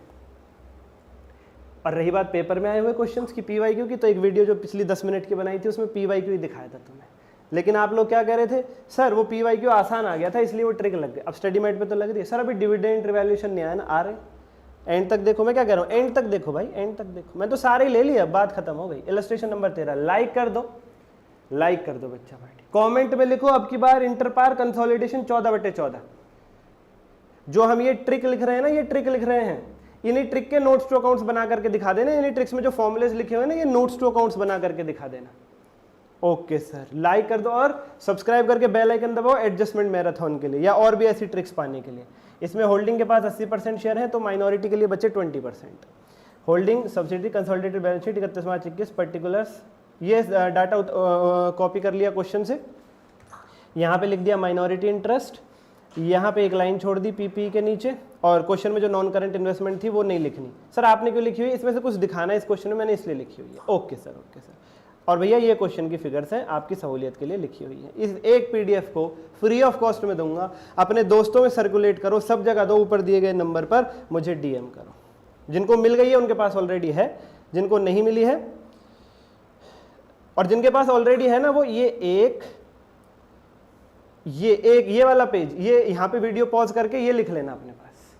और रही बात पेपर में आए हुए क्वेश्चंस की PYQ की, तो एक वीडियो जो पिछली 10 मिनट की बनाई थी उसमें PYQ ही दिखाया था तुम्हें, लेकिन आप लोग क्या कह रहे थे, सर वो PYQ आसान आ गया था इसलिए वो ट्रिक लग गई। अब स्टडी मैट पे तो लग रही है। सर अभी डिविडेंड रिवैल्यूएशन नहीं आया ना, आ रहे। एंड तक देखो, मैं क्या कह रहा हूँ, एंड तक देखो भाई, एंड तक देखो। मैं तो सारे ही ले लिया, बात खत्म हो गई। इलस्ट्रेशन नंबर 13, लाइक कर दो, लाइक कर दो बच्चा पार्टी। कमेंट में लिखो अब की बार इंटरपार कंसोलिडेशन 14/14। जो हम ये ट्रिक लिख रहे हैं ना, ये ट्रिक लिख रहे हैं, इन्हीं ट्रिक के नोट्स टू अकाउंट्स बना करके दिखा देना। इन्हीं ट्रिक्स में जो फॉर्मुलेस लिखे हुए हैं ना, ये नोट्स टू अकाउंट्स बना करके दिखा देना। ओके सर, लाइक कर दो और सब्सक्राइब करके बेल आइकन दबाओ एडजस्टमेंट मैराथन के लिए या और भी ऐसी ट्रिक्स पाने के लिए। इसमें होल्डिंग के पास 80% शेयर है तो माइनॉरिटी के लिए बचे 20%। Holding subsidy consolidated balance sheet 31 मार्च 21 पर्टिकुलर्स। ये डाटा कॉपी कर लिया क्वेश्चन से, यहाँ पे लिख दिया माइनॉरिटी इंटरेस्ट, यहाँ पे एक लाइन छोड़ दी PPE के नीचे, और क्वेश्चन में जो नॉन करंट इन्वेस्टमेंट थी वो नहीं लिखनी। सर आपने क्यों लिखी हुई, इसमें से कुछ दिखाना है इस क्वेश्चन में, मैंने इसलिए लिखी हुई है। Okay sir, okay sir. और भैया ये क्वेश्चन की फिगर्स हैं, आपकी सहूलियत के लिए लिखी हुई है। इस एक PDF को फ्री ऑफ कॉस्ट में दूंगा, अपने दोस्तों में सर्कुलेट करो, सब जगह दो, ऊपर दिए गए नंबर पर मुझे DM करो। जिनको मिल गई है उनके पास ऑलरेडी है, जिनको नहीं मिली है और जिनके पास ऑलरेडी है ना, वो ये वाला पेज, ये यहाँ पे वीडियो पॉज करके ये लिख लेना अपने पास,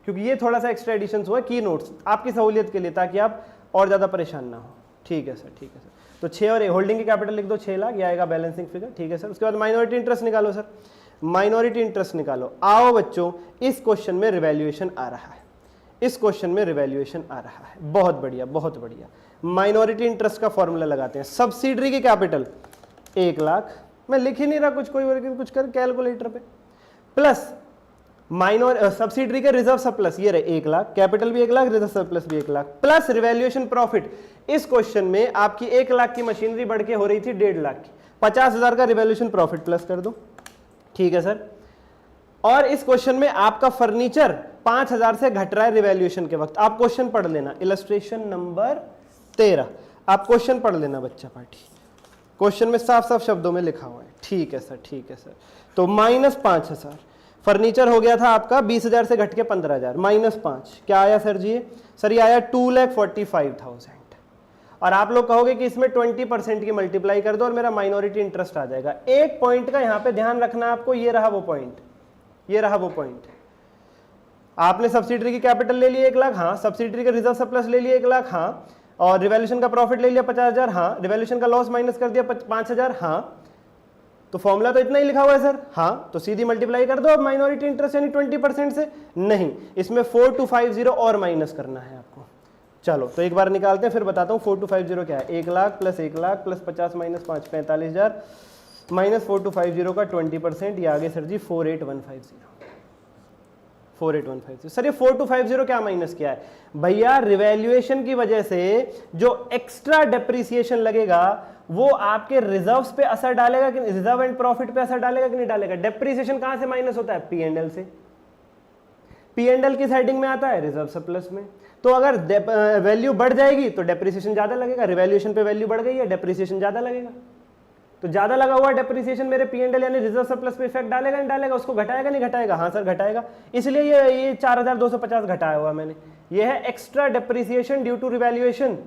क्योंकि ये थोड़ा सा एक्स्ट्रा एडिशन हुआ की नोट्स आपकी सहूलियत के लिए, ताकि आप और ज़्यादा परेशान ना हो। ठीक है सर, ठीक है सर। तो 6 और होल्डिंग की कैपिटल लिख दो 6 लाख, ये आएगा बैलेंसिंग फिगर। ठीक है सर। उसके बाद माइनॉरिटी इंटरेस्ट निकालो सर, माइनॉरिटी इंटरेस्ट निकालो। आओ बच्चों, इस क्वेश्चन में रिवैल्यूएशन आ रहा है, इस क्वेश्चन में रिवैल्यूएशन आ रहा है। बहुत बढ़िया, बहुत बढ़िया। माइनॉरिटी इंटरेस्ट का फॉर्मूला लगाते हैं। सब्सिडरी की कैपिटल 1 लाख, मैं लिख ही नहीं रहा कुछ, कोई कुछ कर कैलकुलेटर पे, प्लस सब्सिडरी के रिजर्व सरप्लस, ये रहे 1 लाख, कैपिटल भी 1 लाख, रिजर्व सरप्लस भी 1 लाख, प्लस रिवैल्यूएशन प्रॉफिट। इस क्वेश्चन में आपकी 1 लाख की मशीनरी बढ़ के हो रही थी 1.5 लाख की, 50,000 का रिवैल्यूएशन प्रॉफिट प्लस कर दो। ठीक है सर। और इस क्वेश्चन में आपका फर्नीचर 5,000 से घट रहा है रिवैल्यूएशन के वक्त। आप क्वेश्चन पढ़ लेना, इलस्ट्रेशन नंबर 13, आप क्वेश्चन पढ़ लेना बच्चा पार्टी, क्वेश्चन में साफ साफ शब्दों में लिखा हुआ है। ठीक है सर, ठीक है सर। तो -5,000 फर्नीचर हो गया था आपका 20,000 से घट के 15,000, -5 क्या आया सर जी? सर ये आया 2,45,000। और आप लोग कहोगे कि इसमें 20% की मल्टीप्लाई कर दो और मेरा माइनॉरिटी इंटरेस्ट आ जाएगा। एक पॉइंट का यहां पे ध्यान रखना आपको, ये रहा वो पॉइंट, ये रहा वो पॉइंट। आपने सब्सिडरी की कैपिटल ले ली 1 लाख, हाँ, सब्सिडरी का रिजर्व सरप्लस ले लिया 1 लाख, हाँ, और रिवैल्यूएशन का प्रॉफिट ले लिया 50,000, हाँ, रिवैल्यूएशन का लॉस माइनस कर दिया 5,000, हाँ। तो फॉर्मूला तो इतना ही लिखा हुआ है सर, हाँ, तो सीधी मल्टीप्लाई कर दो अब माइनॉरिटी इंटरेस्ट यानी 20% से। नहीं, इसमें 4250 और माइनस करना है आपको। चलो तो एक बार निकालते हैं, फिर बताता हूँ 4250 क्या है। 1 lakh plus 1 lakh plus 50 minus 5 45,000 minus 4250 का 20%, ये आगे सर जी 48,150। 48,150 सर, ये 4250 क्या माइनस किया है भैया? रिवैल्यूएशन की वजह से जो एक्स्ट्रा डेप्रिसिएशन लगेगा वो आपके रिजर्व्स पे असर डालेगा कि रिजर्व एंड प्रॉफिट पे असर डालेगा कि नहीं डालेगा? डेप्रिसिएशन कहां से माइनस होता है? P&L से। P&L किस हेडिंग में आता है? रिजर्व सरप्लस में। तो अगर वैल्यू बढ़ जाएगी तो डेप्रिसिएशन ज्यादा लगेगा, रिवैल्यूएशन पे वैल्यू बढ़ गई है, डेप्रिसिएशन ज्यादा लगेगा। तो ज्यादा लगा हुआ डेप्रिसिएशन मेरे P&L यानी रिजर्व सरप्लस पे इफेक्ट डालेगा नहीं डालेगा? उसको घटाएगा नहीं घटाएगा? हाँ सर घटाएगा, इसलिए ये 4,250 घटाया हुआ मैंने। ये है extra depreciation due to revaluation.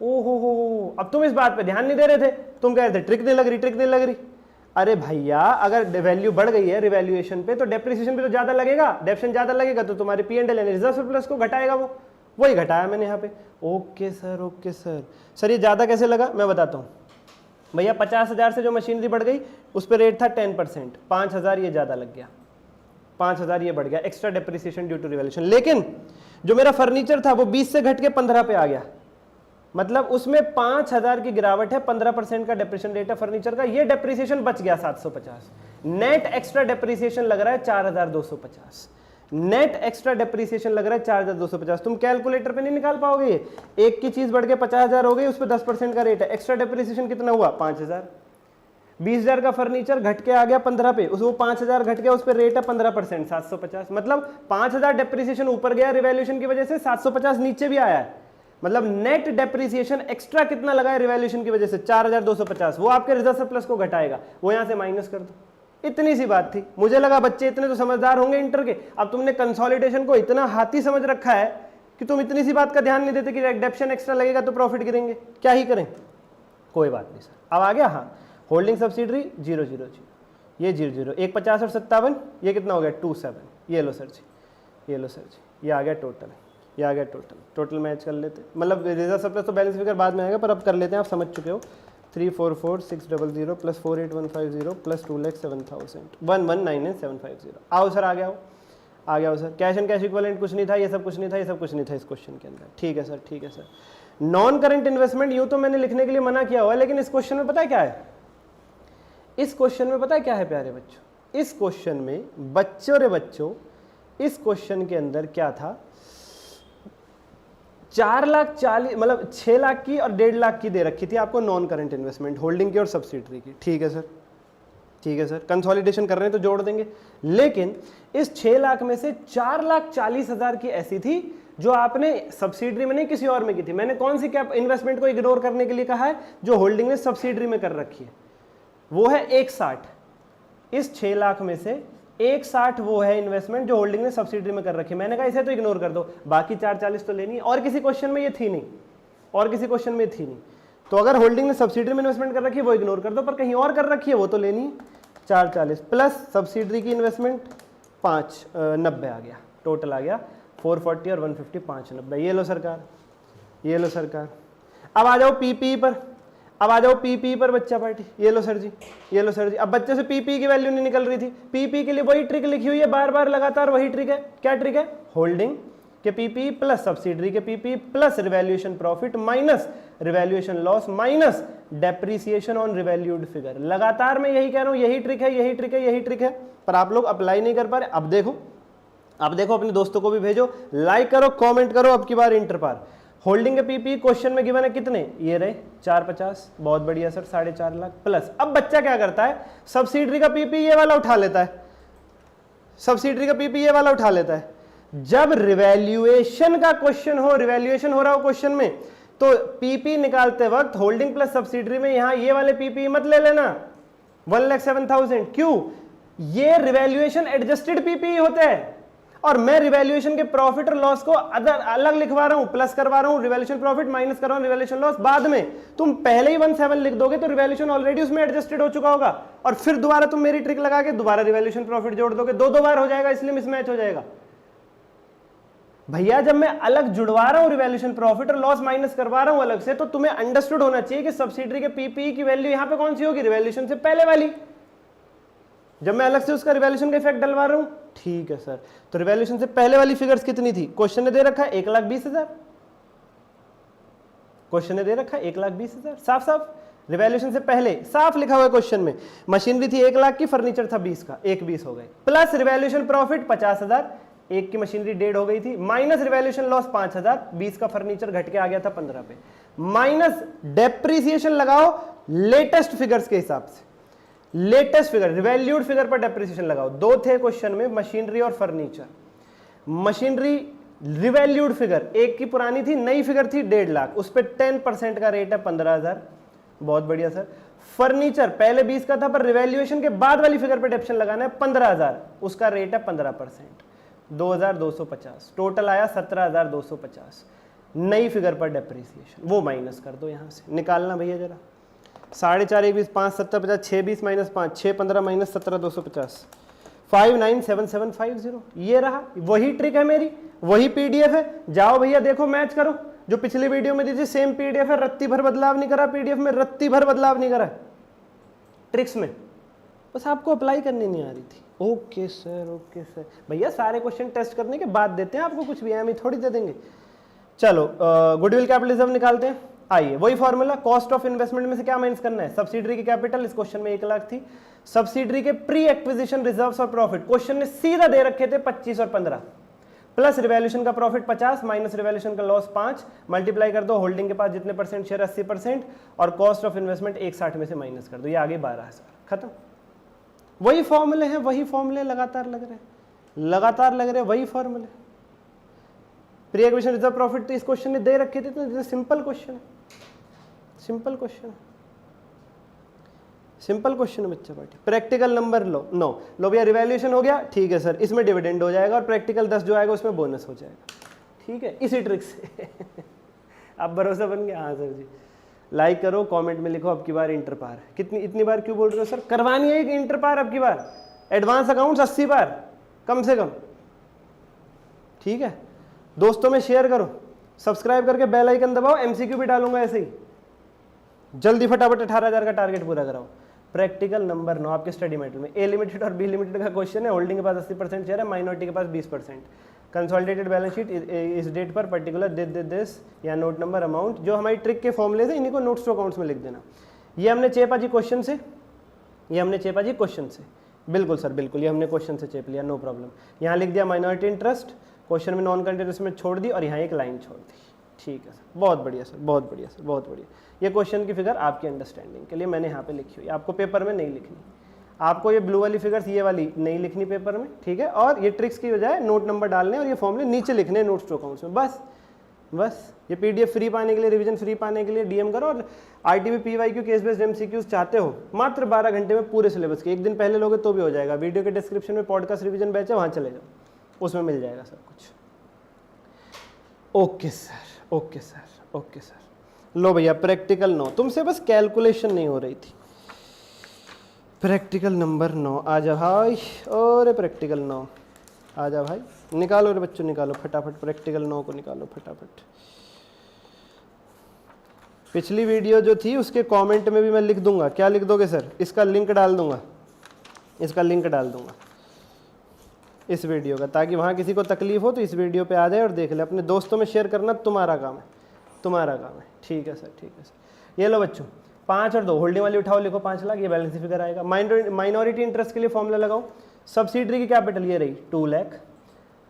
ओहो, अब तुम इस बात पे ध्यान नहीं दे रहे थे, तुम कह रहे थे ट्रिक नहीं लग रही, ट्रिक नहीं लग रही। अरे भैया, अगर वैल्यू बढ़ गई है रिवैल्यूएशन पे तो डेप्रिसिएशन पे तो ज्यादा लगेगा, डेप्शन ज्यादा लगेगा, तो तुम्हारे P&L यानी रिजर्व सरप्लस को घटाएगा, वो वही घटाया मैंने यहाँ पे। Okay sir, okay sir. Sir ये ज्यादा कैसे लगा मैं बताता हूँ भैया। 50,000 से जो मशीनरी बढ़ गई उस पर रेट था 10%, 5,000 ये ज्यादा लग गया, 5,000 ये बढ़ गया, extra depreciation due to revaluation. लेकिन जो मेरा फर्नीचर था वो 20 से घट के 15 पे आ गया, मतलब उसमें 5,000 की गिरावट है, 15% का डेप्रिसिएशन रेट है फर्नीचर का, ये डेप्रिसिएशन बच गया 750। नेट एक्स्ट्रा डेप्रिसिएशन लग रहा है 4,250, नेट एक्स्ट्रा डेप्रिसिएशन लग रहा है 4,250। तुम कैलकुलेटर पे नहीं निकाल पाओगे ये। एक की चीज बढ़ के 50,000 हो गई, उस पर 10% का रेट है, एक्स्ट्रा डेप्रिसिएशन कितना हुआ? 5,000। 20,000 का फर्नीचर घट के आ गया 15 पे, उस वो 5,000 घट गया, उस पर रेट है 15%, 750। मतलब 5,000 डेप्रिसिएशन ऊपर गया रिवैल्यूएशन की वजह से, 750 नीचे भी आया है। मतलब नेट डेप्रिसिएशन एक्स्ट्रा कितना लगा है रिवैल्यूएशन की वजह से, 4,250। वो आपके रिजर्व सरप्लस को घटाएगा, वो यहां से माइनस कर दो। इतनी सी बात थी। मुझे लगा बच्चे इतने तो समझदार होंगे इंटर के, अब तुमने कंसोलिडेशन को इतना हाथी समझ रखा है कि तुम इतनी सी बात का ध्यान नहीं देते कि डेप्शन एक्स्ट्रा लगेगा तो प्रॉफिट गिरेंगे, क्या ही करें। कोई बात नहीं सर, अब आ गया। हाँ, होल्डिंग सब्सिडरी 000, ये 00, 150 और 57, ये कितना हो गया 27। ये लो सर जी, ये लो सर जी, ये आ गया टोटल, ये आ गया टोटल। टोटल मैच कर लेते, मतलब रिजर्व सरप्लस तो बैलेंस फिगर बाद में आएगा, पर अब कर लेते हैं, आप समझ चुके हो। 344,600 प्लस 48,150 प्लस 2,07,000 1,199,750। आओ सर, आ गया हो, आ गया हो sir. Cash and cash equivalent कुछ नहीं था, ये सब कुछ नहीं था, ये सब कुछ नहीं था इस क्वेश्चन के अंदर। ठीक है सर, ठीक है सर। नॉन करंट इन्वेस्टमेंट यूं तो मैंने लिखने के लिए मना किया हुआ है, लेकिन इस क्वेश्चन में पता है क्या है, इस क्वेश्चन में पता है क्या है प्यारे बच्चों, इस क्वेश्चन में बच्चों इस क्वेश्चन के अंदर क्या था, 4,40,000 मतलब 6 लाख की और 1.5 लाख की दे रखी थी आपको नॉन करंट इन्वेस्टमेंट, होल्डिंग की और सब्सिडरी की। ठीक है सर, ठीक है सर। कंसोलिडेशन कर रहे हैं तो जोड़ देंगे, लेकिन इस 6 लाख में से 4,40,000 की ऐसी थी जो आपने सब्सिडरी में नहीं किसी और में की थी। मैंने कौन सी कैप इन्वेस्टमेंट को इग्नोर करने के लिए कहा है, जो होल्डिंग ने सब्सिडरी में कर रखी है, वो है 1,60। इस 6 लाख में से 1,60 वो है इन्वेस्टमेंट जो होल्डिंग ने सब्सिडरी में कर रखी है। मैंने कहा इसे तो इग्नोर कर दो, बाकी 4,40 तो लेनी है, और किसी क्वेश्चन में ये थी नहीं, और किसी क्वेश्चन में थी नहीं। तो अगर होल्डिंग ने सब्सिडरी में इन्वेस्टमेंट कर रखी है वो इग्नोर कर दो, पर कहीं और कर रखी है वो तो लेनी है। 4,40 प्लस सब्सिडरी की इन्वेस्टमेंट 590 आ गया, टोटल आ गया 440 और 150 590। ये लो सरकार, ये लो सरकार। अब आ जाओ पीपी पर, अब आ जाओ पीपी पर बच्चा पार्टी। ये लो सर जी, ये लो सर जी। अब बच्चे से पीपी की वैल्यू नहीं निकल रही थी, पीपी के लिए वही ट्रिक लिखी हुई है, बार बार लगातार वही ट्रिक है। क्या ट्रिक है, होल्डिंग के पीपी प्लस सब्सिडरी के PP plus revaluation profit minus revaluation loss minus depreciation on revalued figure. लगातार मैं यही कह रहा हूं, यही ट्रिक है, यही ट्रिक है, यही ट्रिक है, पर आप लोग अप्लाई नहीं कर पा रहे। अब देखो, अब देखो, अपने दोस्तों को भी भेजो, लाइक करो, कमेंट करो, अब की बार इंटर पार। होल्डिंग के पीपी क्वेश्चन में गिवन है कितने, ये रहे 450, बहुत बढ़िया सर, 4.5 लाख प्लस। अब बच्चा क्या करता है, सब्सिडरी का पीपी ये वाला उठा लेता है, सब्सिडरी का पीपी ये वाला उठा लेता है। जब रिवैल्यूएशन का क्वेश्चन हो, रिवैल्यूएशन हो रहा हो क्वेश्चन में, तो पीपी निकालते वक्त होल्डिंग प्लस सब्सिडरी में यहां ये वाले पीपी मत ले लेना 1,07,000। क्यों, ये रिवैल्यूएशन एडजस्टेड पीपी होते हैं, और मैं रिवैल्यूएशन के प्रॉफिट और लॉस को अलग लिखवा रहा हूं, प्लस करवा रहा हूं, रिवैल्यूएशन प्रॉफिट माइनस कर रहा हूं रिवैल्यूएशन लॉस बाद में। तुम पहले ही 1,7 लिख दोगे तो रिवैल्यूएशन ऑलरेडी उसमें एडजस्टेड हो चुका होगा, और फिर दोबारा तुम मेरी ट्रिक लगा के दोबारा रिवैल्यूएशन प्रॉफिट जोड़ दोगे, दो बार हो जाएगा, इसलिए मिसमैच हो जाएगा। भैया जब मैं अलग जुड़वा रहा हूं रिवैल्यूएशन प्रॉफिट और लॉस माइनस करवा रहा हूं अलग से, तो तुम्हें अंडरस्टूड होना चाहिए कि सब्सिडरी के पीपी की वैल्यू यहां पे कौन सी होगी, रिवैल्यूएशन से पहले वाली। जब मैं अलग से उसका रिवैल्यूएशन का इफेक्ट डलवा रहा हूं, ठीक है सर। तो रिवैल्यूएशन से पहले वाली फिगर्स कितनी थी, क्वेश्चन ने दे रखा है 1,20,000, क्वेश्चन ने दे रखा है 1,20,000, साफ साफ रिवैल्यूएशन से पहले साफ लिखा हुआ है क्वेश्चन में। मशीनरी थी 1 लाख की, फर्नीचर था 20 का, 1,20 हो गए, प्लस रिवैल्यूएशन प्रॉफिट 50,000, एक की मशीनरी 1.5 हो गई थी, माइनस रिवैल्यूएशन लॉस 5,000, 20 का फर्नीचर घट के आ गया था 15 पे, माइनस डेप्रिसिएशन लगाओ लेटेस्ट फिगर्स के हिसाब से, लेटेस्ट फिगर रिवैल्यूड फिगर पर डेप्रिसिएशन लगाओ। दो थे क्वेश्चन में, मशीनरी और फर्नीचर। मशीनरी रिवैल्यूड फिगर, एक की पुरानी थी, नई फिगर थी 1.5 लाख, उस पर 10% का रेट है 15,000, बहुत बढ़िया सर। फर्नीचर पहले 20 का था, पर रिवैल्यूएशन के बाद वाली फिगर पर डेप्शन लगाना है 15,000, उसका रेट है 15%, 2,250, टोटल आया 17,250। नई फिगर पर डेप्रिसिएशन वो माइनस कर दो, यहां से निकालना भैया जरा। 4.5 1 20 5 7 50 6 20 माइनस 5 6 15 माइनस 17,250 597750। ये रहा, वही ट्रिक है मेरी, वही पीडीएफ है। जाओ भैया देखो, मैच करो, जो पिछली वीडियो में दी थी सेम पीडीएफ है, रत्ती भर बदलाव नहीं करा पीडीएफ में, रत्ती भर बदलाव नहीं करा ट्रिक्स में, बस आपको अप्लाई करनी नहीं आ रही थी। Okay sir, okay sir. भैया सारे क्वेश्चन टेस्ट करने के बाद देते हैं आपको, कुछ भी एम थोड़ी दे देंगे। चलो गुडविल कैपिटल रिजर्व निकालते हैं। आइए वही फॉर्मूला, कॉस्ट ऑफ इन्वेस्टमेंट में से क्या माइनस करना है, सब्सिडरी की कैपिटल, इस क्वेश्चन में 1 लाख थी, सब्सिडरी के प्री एक्विजिशन रिजर्व्स और प्रॉफिट, क्वेश्चन ने सीधा दे रखे थे 25 और 15, प्लस रिवैल्यूएशन का प्रॉफिट 50 माइनस रिवैल्यूएशन का लॉस 5, मल्टीप्लाई कर दो होल्डिंग के पास जितने परसेंट शेयर 80% और कॉस्ट ऑफ इन्वेस्टमेंट 160 में से माइनस कर दो, ये आगे 12,000, खत्म। वही फॉर्मूले हैं, वही फॉर्मूले लगातार लग रहे हैं, वही फॉर्मूले। प्री एक्विजिशन रिजर्व प्रॉफिट तो इस क्वेश्चन ने दे रखे थे, तो सिंपल क्वेश्चन है, सिंपल क्वेश्चन है बच्चा पार्टी। प्रैक्टिकल नंबर 9 लो भैया, रिवैल्यूएशन हो गया, ठीक है सर, इसमें डिविडेंड हो जाएगा और प्रैक्टिकल 10 जो आएगा उसमें बोनस हो जाएगा, ठीक है, इसी ट्रिक से आप भरोसा बन गया। हाँ सर जी, लाइक करो, कमेंट में लिखो अब की बार इंटर पार। कितनी इतनी बार क्यों बोल रहे हो सर? करवानी है कि इंटर पार अब की बार, एडवांस अकाउंट्स 80 बार कम से कम, ठीक है। दोस्तों में शेयर करो, सब्सक्राइब करके बेल आइकन दबाओ, एमसीक्यू भी डालूंगा ऐसे ही, जल्दी फटाफट 18,000 का टारगेट पूरा कराओ। प्रैक्टिकल नंबर 9 आपके स्टडी मेटेरियल में ए लिमिटेड और बी लिमिटेड का क्वेश्चन है। होल्डिंग के पास 80% शेयर है, माइनॉरिटी के पास 20%। कंसोलिडेटेड बैलेंस शीट इस डेट पर पर्टिकुलर दिस या नोट नंबर अमाउंट, जो हमारी ट्रिक के फॉर्मूले थे इन्हीं को नोट्स टू अकाउंट्स में लिख देना। ये हमने चेपा जी क्वेश्चन से, बिल्कुल सर बिल्कुल, ये हमने क्वेश्चन से चेप लिया, नो प्रॉब्लम। यहाँ लिख दिया माइनॉरिटी इंटरेस्ट, क्वेश्चन में नॉन कंटिन्यूअस में छोड़ दी और यहाँ एक लाइन छोड़ दी, ठीक है सर, बहुत बढ़िया सर, बहुत बढ़िया सर, बहुत बढ़िया। ये क्वेश्चन की फिगर आपकी अंडरस्टैंडिंग के लिए मैंने यहाँ पे लिखी हुई, आपको पेपर में नहीं लिखनी, आपको ये ब्लू वाली फिगर्स ये वाली नहीं लिखनी पेपर में, ठीक है। और ये ट्रिक्स की बजाय नोट नंबर डालने और ये फॉर्मूले नीचे लिखने नोट्स टू अकाउंट्स में, बस। ये पीडीएफ फ्री पाने के लिए, रिवीजन फ्री पाने के लिए डीएम करो। और ITB PYQ case based MCQs चाहते हो मात्र 12 घंटे में पूरे सिलेबस के, एक दिन पहले लोगे तो भी हो जाएगा। वीडियो के डिस्क्रिप्शन में पॉडकास्ट रिवीजन बैच है, वहाँ चले जाओ, उसमें मिल जाएगा सब कुछ। Okay sir, okay sir, okay sir. लो भैया प्रैक्टिकल 9, तुमसे बस कैलकुलेशन नहीं हो रही थी। प्रैक्टिकल नंबर 9 आ जा भाई, और प्रैक्टिकल 9 आ जा भाई, निकालो रे बच्चों निकालो फटाफट, प्रैक्टिकल 9 को निकालो फटाफट। पिछली वीडियो जो थी उसके कमेंट में भी मैं लिख दूंगा, क्या लिख दोगे सर? इसका लिंक डाल दूंगा, इसका लिंक डाल दूंगा इस वीडियो का, ताकि वहाँ किसी को तकलीफ हो तो इस वीडियो पे आ जाए और देख ले। अपने दोस्तों में शेयर करना तुम्हारा काम है, तुम्हारा काम है, ठीक है सर, ठीक है सर। ये लो बच्चों 5 और 2 होल्डिंग वाली उठाओ, लिखो 5 लाख, ये बैलेंस फिगर आएगा। माइनॉरिटी इंटरेस्ट के लिए फॉर्मूला लगाओ, सब्सिडरी की कैपिटल ये रही 2 लाख,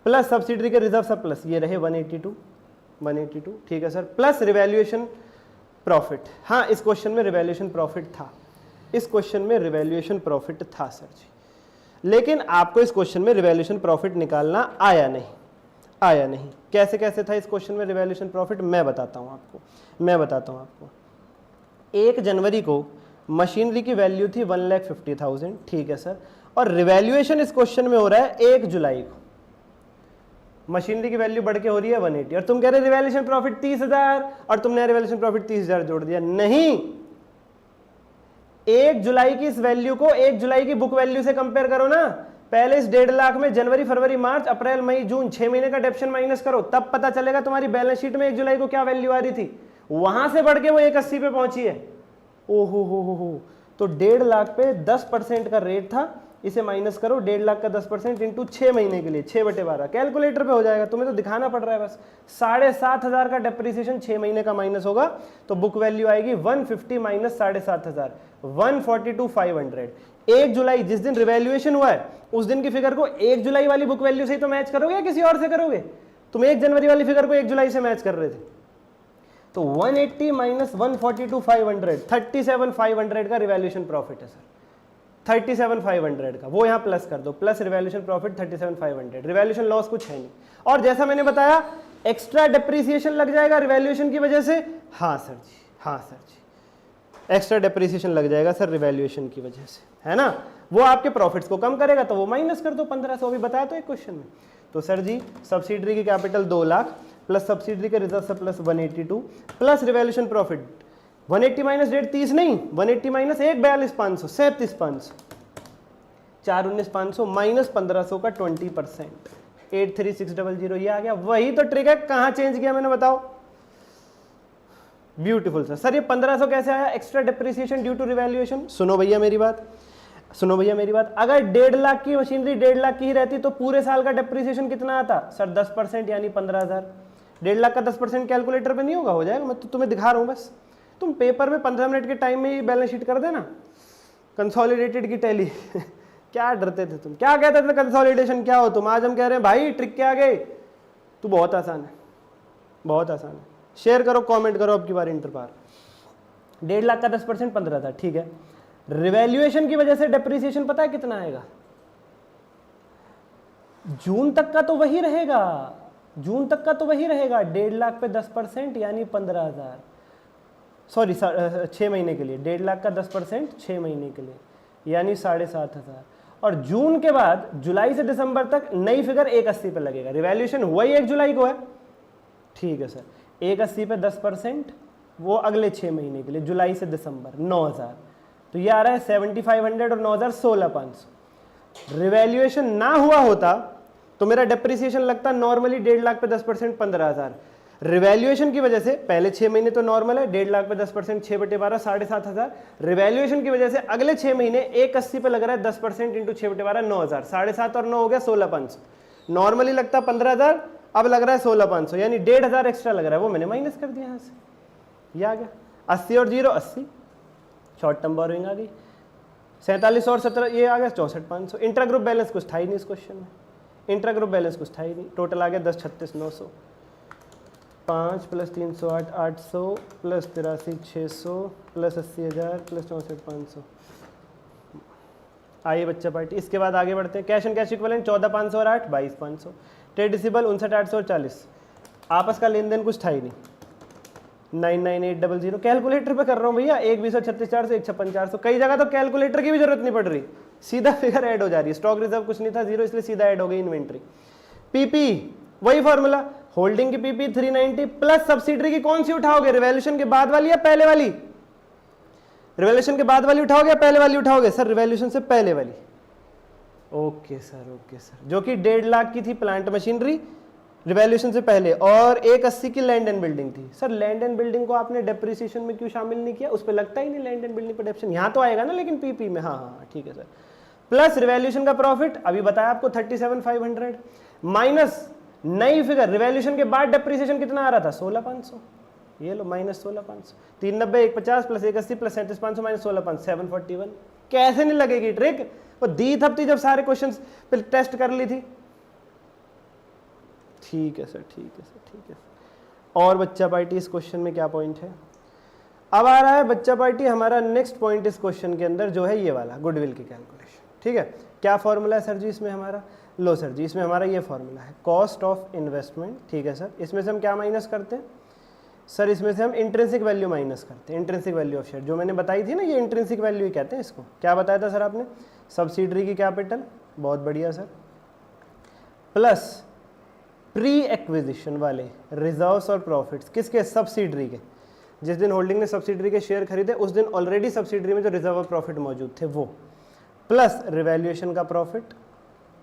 प्लस सब्सिडरी के रिजर्व सरप्लस ये रहे 182, ठीक है सर, प्लस रिवैल्यूएशन प्रॉफिट। हाँ, इस क्वेश्चन में रिवैल्यूएशन प्रॉफिट था, इस क्वेश्चन में रिवैल्यूएशन प्रॉफिट था सर जी, लेकिन आपको इस क्वेश्चन में रिवैल्यूएशन प्रॉफिट निकालना आया नहीं। कैसे कैसे था इस क्वेश्चन में रिवैल्यूएशन प्रॉफिट, मैं बताता हूँ आपको। 1 जनवरी को मशीनरी की वैल्यू थी 1,50,000, ठीक है सर, और रिवैल्यूएशन इस क्वेश्चन में हो रहा है 1 जुलाई को। मशीनरी की वैल्यू बढ़ के हो रही है 180 और तुम कह रहे रिवैल्यूएशन प्रॉफिट 30,000 और तुमने रिवैल्यूएशन प्रॉफिट 30,000 जोड़ दिया। नहीं, 1 जुलाई की इस वैल्यू को 1 जुलाई की बुक वैल्यू से कंपेयर करो ना। पहले इस 1.5 लाख में जनवरी फरवरी मार्च अप्रैल मई जून 6 महीने का डेप्शन माइनस करो, तब पता चलेगा तुम्हारी बैलेंस शीट में 1 जुलाई को क्या वैल्यू आ रही थी। वहां से बढ़ के वो 180 पे पहुंची है। ओहो हो, तो 1.5 लाख पे 10% का रेट था, इसे माइनस करो 1.5 लाख का 10% इंटू 6 महीने के लिए 6/12, कैलकुलेटर पे हो जाएगा, तुम्हें तो दिखाना पड़ रहा है बस। 7,500 का डेप्रिसिएशन 6 महीने का माइनस होगा तो बुक वैल्यू आएगी 150 माइनस 7,500, 142,500। 1 जुलाई जिस दिन रिवैल्यूएशन हुआ है उस दिन की फिगर को 1 जुलाई वाली बुक वैल्यू से ही तो मैच करोगे या किसी और से करोगे? तुम 1 जनवरी वाली फिगर को 1 जुलाई से मैच कर रहे थे, तो 180 माइनस 142,500, 37,500 का रिवैल्यूएशन प्रॉफिट है सर, 37,500 का, वो यहाँ प्लस कर दो, plus revaluation profit 37,500। Revaluation loss कुछ है नहीं, और जैसा मैंने बताया एक्स्ट्रा डेप्रिसिएशन लग जाएगा रिवैल्यूएशन की वजह से। हाँ सर जी, एक्स्ट्रा डेप्रिसिएशन लग जाएगा सर रिवैल्यूएशन की वजह से, है ना, वो आपके प्रॉफिट्स को कम करेगा, तो वो माइनस कर दो 1500, भी बताया तो एक क्वेश्चन में। तो सर जी सब्सिडरी की कैपिटल 2 लाख प्लस सब्सिडरी के reserve surplus 182 plus revaluation profit 180 minus 1.30 नहीं, 180 माइनस 1,42,500, 37,500, 4,19,500 माइनस 1,500 का 20%, 83600, ये आ गया। वही तो ट्रिक है, कहाँ चेंज किया मैंने बताओ? Beautiful sir. ये 1,500 कैसे आया? Extra depreciation due to revaluation. सुनो भैया मेरी बात, अगर 1.5 लाख की मशीनरी 1.5 लाख की ही रहती तो पूरे साल का डेप्रिसिएशन कितना आता सर? 10% यानी 15,000। 1.5 लाख का 10% कैलकुलेटर पे नहीं होगा, हो जाएगा, मैं तो तुम्हें दिखा रहा हूँ बस। तुम पेपर में 15 मिनट के टाइम में ही बैलेंस शीट कर देना, कंसोलिडेटेड की टैली क्या डरते थे तुम? क्या कहते थे कंसोलिडेशन क्या हो तुम? आज हम कह रहे हैं भाई ट्रिक के आगे तू बहुत आसान है, बहुत आसान है। शेयर करो, कमेंट करो अब की बार इंटर पार। 1.5 लाख का 10% 15,000, ठीक है। रिवैल्यूएशन की वजह से डेप्रिसिएशन पता है कितना आएगा? जून तक का तो वही रहेगा, जून तक का तो वही रहेगा। 1.5 लाख पे 10% यानी 15,000, सॉरी 6 महीने के लिए। 1.5 लाख का 10% 6 महीने के लिए यानी 7,500। और जून के बाद जुलाई से दिसंबर तक नई फिगर 180 पे लगेगा। रिवैल्यूएशन हुआ ही 1 जुलाई को है, ठीक है सर। 180 पे 10% वो अगले 6 महीने के लिए, जुलाई से दिसंबर 9,000। तो ये आ रहा है 7,500 और 9,000 16,500। रिवैल्यूएशन ना हुआ होता तो मेरा डेप्रिसिएशन लगता नॉर्मली 1.5 लाख पे 10% 15,000। रिवैल्यूएशन की वजह से पहले 6 महीने तो नॉर्मल है, 1.5 लाख पे 10% 6/12 7,500। रिवैल्यूएशन की वजह से अगले 6 महीने 180 पे लग रहा है 10% इंटू 6/12 9,000। 7,500 और 9 हो गया 16,500। नॉर्मली लगता 15,000, अब लग रहा है 16,500, यानी 1,500 एक्स्ट्रा लग रहा है, वो मैंने माइनस कर दिया यहाँ से, ये आ गया। 80 और 0 80, शॉर्ट टर्म बोरोइंग आ गई। 47 और 17 ये आ गया 64,500। इंट्रा ग्रुप बैलेंस कुछ था ही नहीं इस क्वेश्चन में, इंट्रा ग्रुप बैलेंस कुछ था ही नहीं। टोटल आ गया 10 36 900। 5 + 308 800 + 83 600 + 80,000 + 64,500। आइए बच्चा पार्टी, इसके बाद आगे बढ़ते हैं। कैश एंड कैश इक्विवेलेंट 14,500 और 8 22,500। ट्रेड रिसीवेबल 59,800 और 40। आपस का लेन देन कुछ था ही नहीं। 99,800 कैलकुलेटर पे कर रहा हूँ भैया। 1 20 36 400 1 56 400। कई जगह तो कैलकुलेटर की भी जरूरत नहीं पड़ रही, सीधा फिगर ऐड हो जा रही है। स्टॉक रिजर्व कुछ नहीं था 0, इसलिए सीधा ऐड हो गई इन्वेंट्री। पीपी वही फॉर्मूला, होल्डिंग की पीपी 390 प्लस सब्सिडरी की कौन सी उठाओगे? रिवैल्यूएशन के बाद वाली या पहले वाली? रिवैल्यूएशन के बाद वाली उठाओगे या पहले वाली उठाओगे? सर रिवैल्यूएशन से पहले वाली। Okay sir, okay sir. जो कि 1.5 लाख की थी प्लांट मशीनरी रिवैल्यूएशन से पहले, और 180 की लैंड एंड बिल्डिंग थी। सर लैंड एंड बिल्डिंग को आपने डेप्रिसिएशन में क्यों शामिल नहीं किया? उस पर लगता ही नहीं लैंड एंड बिल्डिंग पर डेप्रिसिएशन, यहाँ तो आएगा ना लेकिन पीपी में। हाँ हाँ ठीक है सर। प्लस रिवैल्यूएशन का प्रॉफिट अभी बताया आपको 37,500 माइनस नई फिगर रिवैल्यूएशन के बाद डेप्रिसिएशन कितना आ रहा था? 16,500। ये लो माइनस 16,500। 390 150 + 180 + 37,500 माइनस 16,500 741। कैसे नहीं लगेगी ट्रिक? वो दी थपती जब सारे क्वेश्चन पे टेस्ट कर ली थी। ठीक है सर, ठीक है सर, ठीक है सर। और बच्चा पार्टी इस क्वेश्चन में क्या पॉइंट है? अब आ रहा है बच्चा पार्टी हमारा नेक्स्ट पॉइंट इस क्वेश्चन के अंदर, जो है ये वाला गुडविल की कैलकुलेशन। ठीक है, क्या फॉर्मूला है सर जी इसमें हमारा? लो सर जी, इसमें हमारा ये फॉर्मूला है कॉस्ट ऑफ इन्वेस्टमेंट। ठीक है सर, इसमें से हम क्या माइनस करते हैं? सर इसमें से हम इंट्रिंसिक वैल्यू माइनस करते हैं, इंट्रिंसिक वैल्यू ऑफ शेयर। जो मैंने बताई थी ना, ये इंट्रिंसिक वैल्यू ही कहते हैं इसको। क्या बताया था सर आपने? सब्सिडरी की कैपिटल, बहुत बढ़िया सर, प्लस प्री एक्विजिशन वाले रिजर्व्स और प्रॉफिट्स। किसके? सब्सिडरी के। जिस दिन होल्डिंग ने सब्सिडरी के शेयर खरीदे उस दिन ऑलरेडी सब्सिडरी में जो रिजर्व और प्रॉफिट मौजूद थे वो, प्लस रिवैल्यूएशन का प्रॉफिट,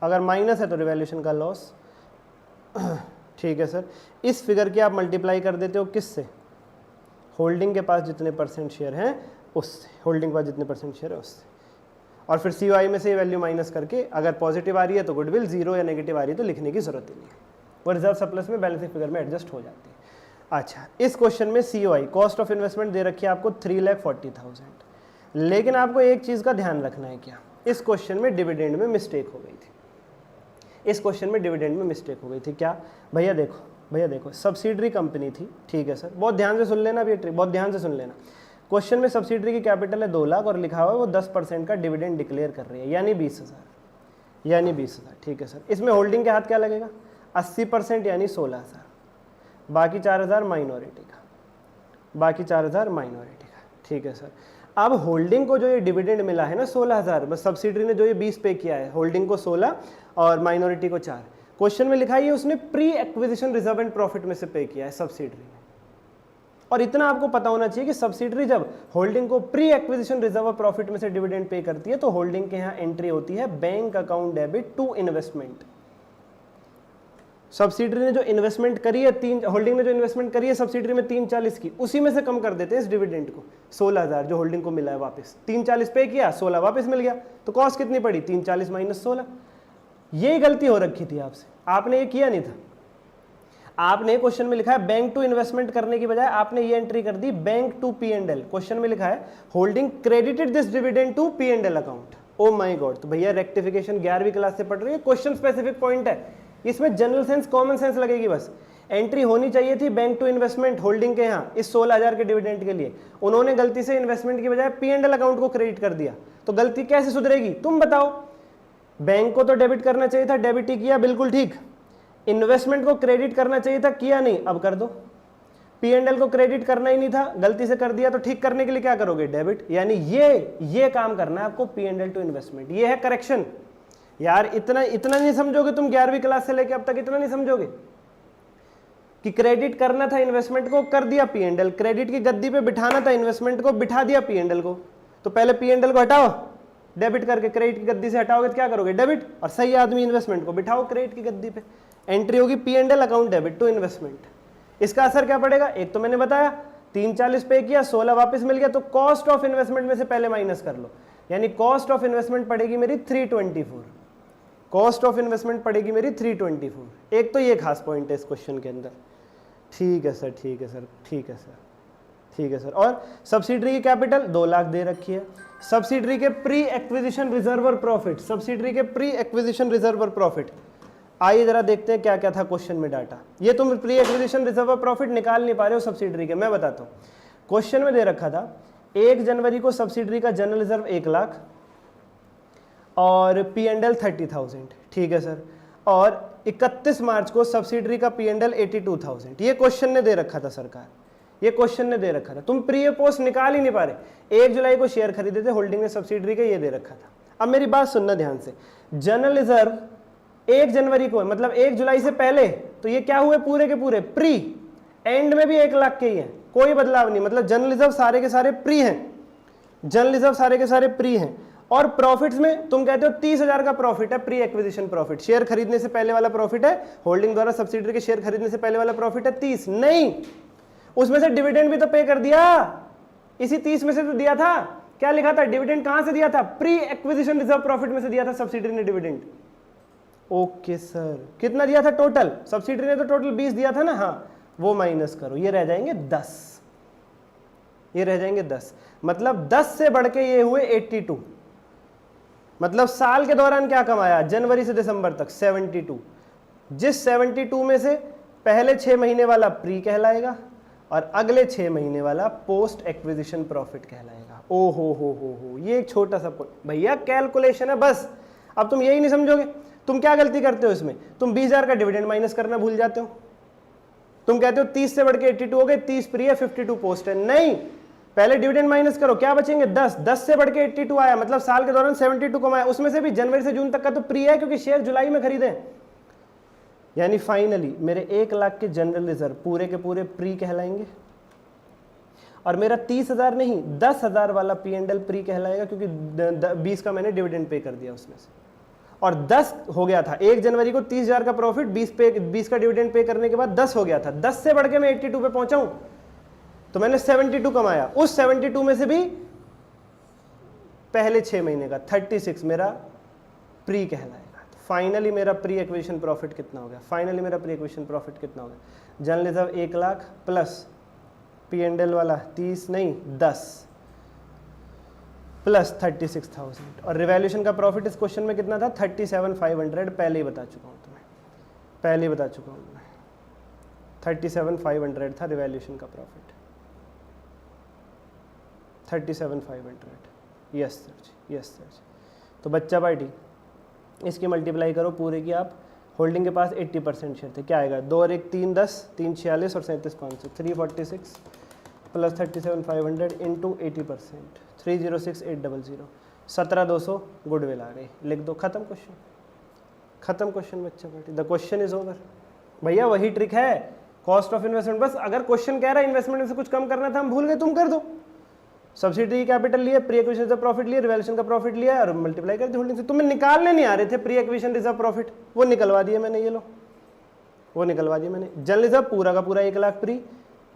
अगर माइनस है तो रिवैल्यूएशन का लॉस। ठीक है सर, इस फिगर की आप मल्टीप्लाई कर देते हो किससे? होल्डिंग के पास जितने परसेंट शेयर हैं उससे, होल्डिंग के पास जितने परसेंट शेयर है उससे, और फिर COI में से ये वैल्यू माइनस करके, अगर पॉजिटिव आ रही है तो गुडविल, जीरो या नेगेटिव आ रही है तो लिखने की जरूरत ही नहीं है, वो रिजर्व सरप्लस में बैलेंसिंग फिगर में एडजस्ट हो जाती है। अच्छा, इस क्वेश्चन में COI कॉस्ट ऑफ इन्वेस्टमेंट दे रखी है आपको 3,40,000, लेकिन आपको एक चीज़ का ध्यान रखना है। क्या? इस क्वेश्चन में डिविडेंड में मिस्टेक हो गई थी। इस क्वेश्चन में डिविडेंड में मिस्टेक हो गई थी। क्या भैया? देखो भैया देखो, सब्सिडरी कंपनी थी। ठीक है सर, बहुत ध्यान से सुन लेना अभी ट्रिक, बहुत ध्यान से सुन लेना। क्वेश्चन में सब्सिडरी की कैपिटल है 2 लाख और लिखा हुआ है वो 10% का डिविडेंड डिक्लेयर कर रही है, यानी 20,000, यानी 20,000। ठीक है सर, इसमें होल्डिंग के हाथ क्या लगेगा? 80% यानी 16,000, बाकी 4,000 माइनॉरिटी का, बाकी 4,000 माइनॉरिटी का। ठीक है सर, अब होल्डिंग को जो ये डिविडेंड मिला है ना 16,000, बस सब्सिडरी ने जो ये 20 पे किया है, होल्डिंग को 16 और माइनॉरिटी को 4। क्वेश्चन में लिखा है ये उसने pre acquisition reserve and profit में से पे किया है सब्सिडरी ने। और इतना आपको पता होना चाहिए कि सब्सिडरी जब होल्डिंग को प्री एक्विजिशन रिजर्व और प्रॉफिट में से डिविडेंड पे करती है तो होल्डिंग के यहाँ एंट्री होती है bank account debit to investment. Subsidiary ने जो इन्वेस्टमेंट करी है होल्डिंग ने जो इन्वेस्टमेंट करी है सब्सिडरी में 340 की, उसी में से कम कर देते हैं इस डिविडेंड को। 16,000 जो होल्डिंग को मिला है वापस, 340 पे किया, 16 वापस मिल गया, तो कॉस्ट कितनी पड़ी? 340 माइनस 16। ये गलती हो रखी थी आपसे, आपने ये किया नहीं था। आपने क्वेश्चन में लिखा है बैंक टू इन्वेस्टमेंट करने की बजाय आपने ये एंट्री कर दी बैंक टू P&L। क्वेश्चन में लिखा है holding credited this dividend to P&L account. Oh my god, तो भैया रेक्टिफिकेशन 11वीं क्लास से पढ़ रही है, क्वेश्चन स्पेसिफिक पॉइंट है। इसमें जनरल सेंस कॉमन सेंस लगेगी बस। एंट्री होनी चाहिए थी बैंक टू इन्वेस्टमेंट होल्डिंग के यहाँ इस 16,000 के डिविडेंड के लिए, उन्होंने गलती से इन्वेस्टमेंट की बजाय P&L अकाउंट को क्रेडिट कर दिया, तो गलती कैसे सुधरेगी तुम बताओ। बैंक को तो डेबिट करना चाहिए था, डेबिट ही किया, बिल्कुल ठीक। इन्वेस्टमेंट को क्रेडिट करना चाहिए था, किया नहीं, अब कर दो। P&L को क्रेडिट करना ही नहीं था, गलती से कर दिया, तो ठीक करने के लिए क्या करोगे, डेबिट। यानी ये काम करना है आपको P&L टू इन्वेस्टमेंट, ये है करेक्शन। यार इतना नहीं समझोगे तुम 11वीं क्लास से लेके अब तक, इतना नहीं समझोगे कि क्रेडिट करना था इन्वेस्टमेंट को, कर दिया P&L, क्रेडिट की गद्दी पे बिठाना था इन्वेस्टमेंट को, बिठा दिया P&L को। तो पहले P&L को हटाओ, डेबिट करके क्रेडिट की गद्दी से हटाओगे तो क्या करोगे, डेबिट, और सही आदमी इन्वेस्टमेंट को बिठाओ क्रेडिट की गद्दी पे, एंट्री होगी P&L account debit to investment. इसका असर क्या पड़ेगा, एक तो मैंने बताया 340 पे किया, 16 वापस मिल गया, तो कॉस्ट ऑफ इन्वेस्टमेंट में से पहले माइनस कर लो, यानी कॉस्ट ऑफ इन्वेस्टमेंट पड़ेगी मेरी 324, कॉस्ट ऑफ इन्वेस्टमेंट पड़ेगी मेरी 324। एक तो ये खास पॉइंट है इस क्वेश्चन के अंदर। ठीक है सर, ठीक है सर, ठीक है सर, ठीक है सर। और सब्सिडरी की कैपिटल 2 लाख दे रखी है, सब्सिडरी के प्री एक्विजिशन रिजर्व और प्रॉफिट, सब्सिडरी के प्री एक्विजिशन रिजर्व और प्रॉफिट, आइए जरा देखते हैं क्या क्या था क्वेश्चन में डाटा। ये तुम प्री एक्विजिशन रिजर्व और प्रॉफिट निकाल नहीं पा रहे हो सब्सिडरी के, मैं बताता हूँ। क्वेश्चन में दे रखा था 1 जनवरी को सब्सिडरी का जनरल रिजर्व 1 लाख और P&L 30,000, ठीक है सर। और 31 मार्च को सब्सिडरी का P&L 82,000, ये क्वेश्चन ने दे रखा था सरकार, ये क्वेश्चन ने दे रखा था। तुम प्री पोस्ट निकाल ही नहीं पा रहे। 1 जुलाई को शेयर खरीदे थे होल्डिंग में सब्सिडरी के, ये दे रखा था। अब मेरी बात सुनना ध्यान से, जनरल रिजर्व 1 जनवरी को है, मतलब 1 जुलाई से पहले, तो ये क्या हुए पूरे के पूरे प्री, एंड में भी 1 लाख के ही है, कोई बदलाव नहीं, मतलब जनरल रिजर्व सारे के सारे प्री हैं, जनरल रिजर्व सारे के सारे प्री हैं। और प्रॉफिट्स में तुम कहते हो 30,000 का प्रॉफिट है, प्री एक्विजिशन प्रॉफिट, शेयर खरीदने से पहले वाला प्रॉफिट है, होल्डिंग द्वारा सब्सिडरी के शेयर खरीदने से पहले वाला प्रॉफिट है 30, नहीं, उसमें से डिविडेंड भी तो पे कर दिया, इसी 30 में से तो दिया था। क्या लिखा था, डिविडेंड कहां से दिया था, प्री एक्विजिशन रिजर्व प्रॉफिट में से दिया था सब्सिडरी ने डिविडेंड। ओके सर, कितना दिया था टोटल, सब्सिडरी ने तो टोटल 20 दिया था ना, हाँ, वो माइनस करो, ये रह जाएंगे 10, ये रह जाएंगे 10, मतलब 10 से बढ़ के ये हुए 82, मतलब साल के दौरान क्या कमाया जनवरी से दिसंबर तक 72, जिस 72 में से पहले 6 महीने वाला प्री कहलाएगा और अगले 6 महीने वाला पोस्ट एक्विजिशन प्रॉफिट कहलाएगा। ओ हो, ये एक छोटा सा भैया कैलकुलेशन है बस। अब तुम यही नहीं समझोगे, तुम क्या गलती करते हो इसमें, तुम 20,000 का डिविडेंड माइनस करना भूल जाते हो। तुम कहते हो 30 से बढ़ के 82 हो गए, 30 प्री है 52 पोस्ट है, नहीं, पहले डिविडेंड माइनस करो, क्या बचेंगे 10, 10 से बढ़ के 82 आया, मतलब साल के दौरान 72 कमाया, उसमें से भी जनवरी से जून तक का तो प्री है क्योंकि शेयर जुलाई में खरीदे। यानी फाइनली मेरे 1 लाख के जनरल रिजर्व पूरे के पूरे प्री कहलाएंगे और मेरा 30,000 नहीं 10,000 वाला P&L प्री कहलाएगा क्योंकि 20 का मैंने डिविडेंड पे कर दिया उसमें से, और 10 हो गया था 1 जनवरी को 30,000 का प्रॉफिट, 20 का डिविडेंड पे करने के बाद 10 हो गया था, 10 से बढ़ के मैं 82 पे पहुंचा हूं, तो मैंने 72 कमाया, उस 72 में से भी पहले 6 महीने का 36 मेरा प्री कहलाएगा। फाइनली मेरा प्री एक्विजिशन प्रॉफिट कितना हो गया, फाइनली मेरा प्री एक्विजिशन प्रॉफिट कितना हो गया, general reserve 1 lakh plus P&L वाला 30 नहीं 10 प्लस 36,000, और रिवैल्यूएशन का प्रॉफिट इस क्वेश्चन में कितना था 37,500, पहले ही बता चुका हूँ तुम्हें, पहले ही बता चुका हूँ मैं, 37,500 था रिवैल्यूएशन का प्रॉफिट, 37,500। यस सर जी, यस सर जी। तो बच्चा पार्टी इसकी मल्टीप्लाई करो पूरे की, आप होल्डिंग के पास 80% शेयर थे, क्या आएगा 2 और 1 3 10, 3 46 और 37,500, 346 प्लस 37,500 इंटू 80%, 306,800, 17,200 गुडविल आ गई, लिख दो, खत्म क्वेश्चन, खत्म क्वेश्चन बच्चा party, the question is over. भैया वही ट्रिक है, कॉस्ट ऑफ इन्वेस्टमेंट, बस अगर क्वेश्चन कह रहा है इन्वेस्टमेंट में से कुछ कम करना था, हम भूल गए, तुम कर दो, सब्सिडी कैपिटल लिए, प्री एक्विजिशन रिजर्व प्रॉफिट लिए, रिवैल्यूएशन का प्रॉफिट लिया और मल्टीप्लाई कर दी होल्डिंग से। तुम्हें निकालने नहीं आ रहे थे प्री एक्विजिशन रिजर्व प्रॉफिट, वो निकलवा दिए मैंने, ये लो वो निकलवा दिया मैंने। जनरल रिजर्व पूरा का पूरा 1 लाख प्री,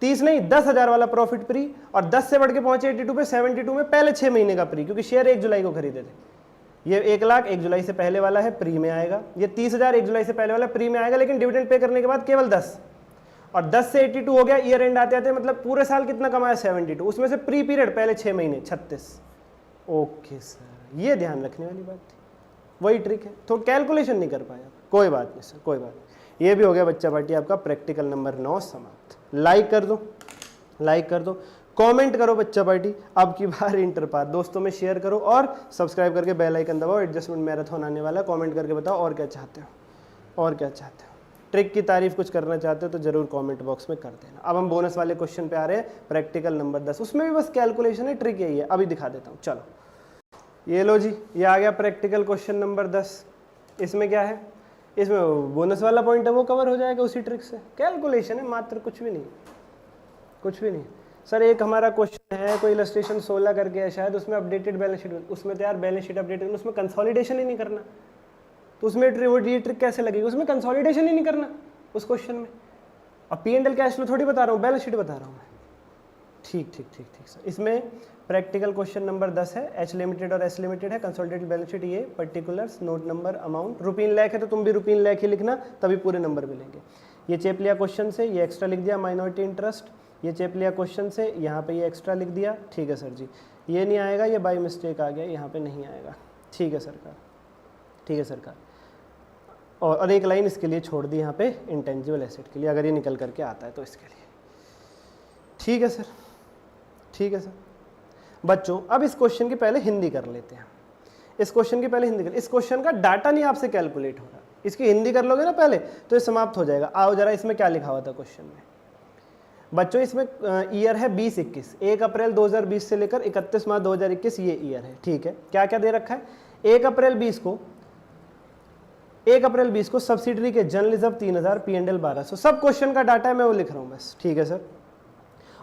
30 नहीं 10,000 वाला प्रॉफिट प्री, और 10 से बढ़ के पहुंचे 82 पे, 72 में पहले 6 महीने का प्री, क्योंकि शेयर 1 जुलाई को खरीदे थे। ये 1 लाख 1 जुलाई से पहले वाला है, प्री में आएगा, ये 30,000 1 जुलाई से पहले वाला प्री में आएगा, लेकिन डिविडेंड पे करने के बाद केवल 10, और 10 से 82 हो गया, ईयर एंड आते आते मतलब पूरे साल कितना कमाया 72, उसमें से प्री पीरियड पहले 6 महीने 36। ओके सर, ये ध्यान रखने वाली बात थी, वही ट्रिक है, तो कैलकुलेशन नहीं कर पाया। कोई बात नहीं सर, कोई बात नहीं। ये भी हो गया बच्चा पार्टी आपका प्रैक्टिकल नंबर 9 समाप्त। लाइक कर दो, लाइक कर दो, कमेंट करो बच्चा पार्टी, अब की बार इंटरपाथ दोस्तों में शेयर करो और सब्सक्राइब करके बेल आइकन दबाओ। एडजस्टमेंट मैराथन आने वाला है, कमेंट करके बताओ और क्या चाहते हो, और क्या चाहते हो। ट्रिक की तारीफ कुछ करना चाहते हो तो जरूर कमेंट बॉक्स में कर देना। अब हम बोनस वाले क्वेश्चन पे आ रहे हैं, प्रैक्टिकल नंबर 10, उसमें भी बस कैलकुलेशन है, ट्रिक यही है, अभी दिखा देता हूँ। चलो ये लो जी, ये आ गया प्रैक्टिकल क्वेश्चन नंबर 10। इसमें क्या है, इसमें बोनस वाला पॉइंट है वो कवर हो जाएगा उसी ट्रिक से। कैलकुलेशन है मात्र, कुछ भी नहीं, कुछ भी नहीं। सर एक हमारा क्वेश्चन है कोई इलस्ट्रेशन 16 करके है शायद, उसमें अपडेटेड बैलेंस शीट, उसमें तो यार बैलेंस शीट अपडेट करना, उसमें कंसोलिडेशन ही नहीं करना, तो उसमें ये ट्रिक कैसे लगेगी, उसमें कंसोलिडेशन ही नहीं करना उस क्वेश्चन में। अब P&L कैश फ्लो थोड़ी बता रहा हूँ, बैलेंस शीट बता रहा हूँ मैं। ठीक ठीक ठीक ठीक सर। इसमें प्रैक्टिकल क्वेश्चन नंबर 10 है, एच लिमिटेड और एस लिमिटेड है, कंसोलिडेटेड बैलेंस शीट, ये particulars, note number, amount, rupees in lakh है तो तुम भी रुपीन लाख ही लिखना, तभी पूरे नंबर मिलेंगे। ये चेप लिया क्वेश्चन से, ये एक्स्ट्रा लिख दिया माइनॉरिटी इंटरेस्ट, ये चेप लिया क्वेश्चन से, यहाँ पे ये एक्स्ट्रा लिख दिया। ठीक है सर जी, ये नहीं आएगा, ये बाई मिस्टेक आ गया, यहाँ पे नहीं आएगा। ठीक है सरकार, ठीक है सरकार। और एक लाइन इसके लिए छोड़ दी यहाँ पे, इंटेंजिबल एसेट के लिए, अगर ये निकल करके आता है तो इसके लिए। ठीक है सर, ठीक है सर। बच्चों अब इस क्वेश्चन की पहले हिंदी कर लेते हैं, इस क्वेश्चन की पहले हिंदी कर, इस क्वेश्चन का डाटा नहीं आपसे कैलकुलेट हो रहा, इसकी हिंदी कर लोगे ना पहले तो ये समाप्त हो जाएगा। आओ जरा इसमें क्या लिखा हुआ था क्वेश्चन में बच्चों, इसमें ईयर है 2021, 1 अप्रैल 2020 से लेकर 31 मार्च 2021 ये ईयर है। ठीक है, क्या क्या दे रखा है, 1 अप्रैल 20 को सब्सिडरी के जनरल रिजर्व 3000, P&L 1200, सब क्वेश्चन का डाटा है, मैं वो लिख रहा हूँ बस। ठीक है सर।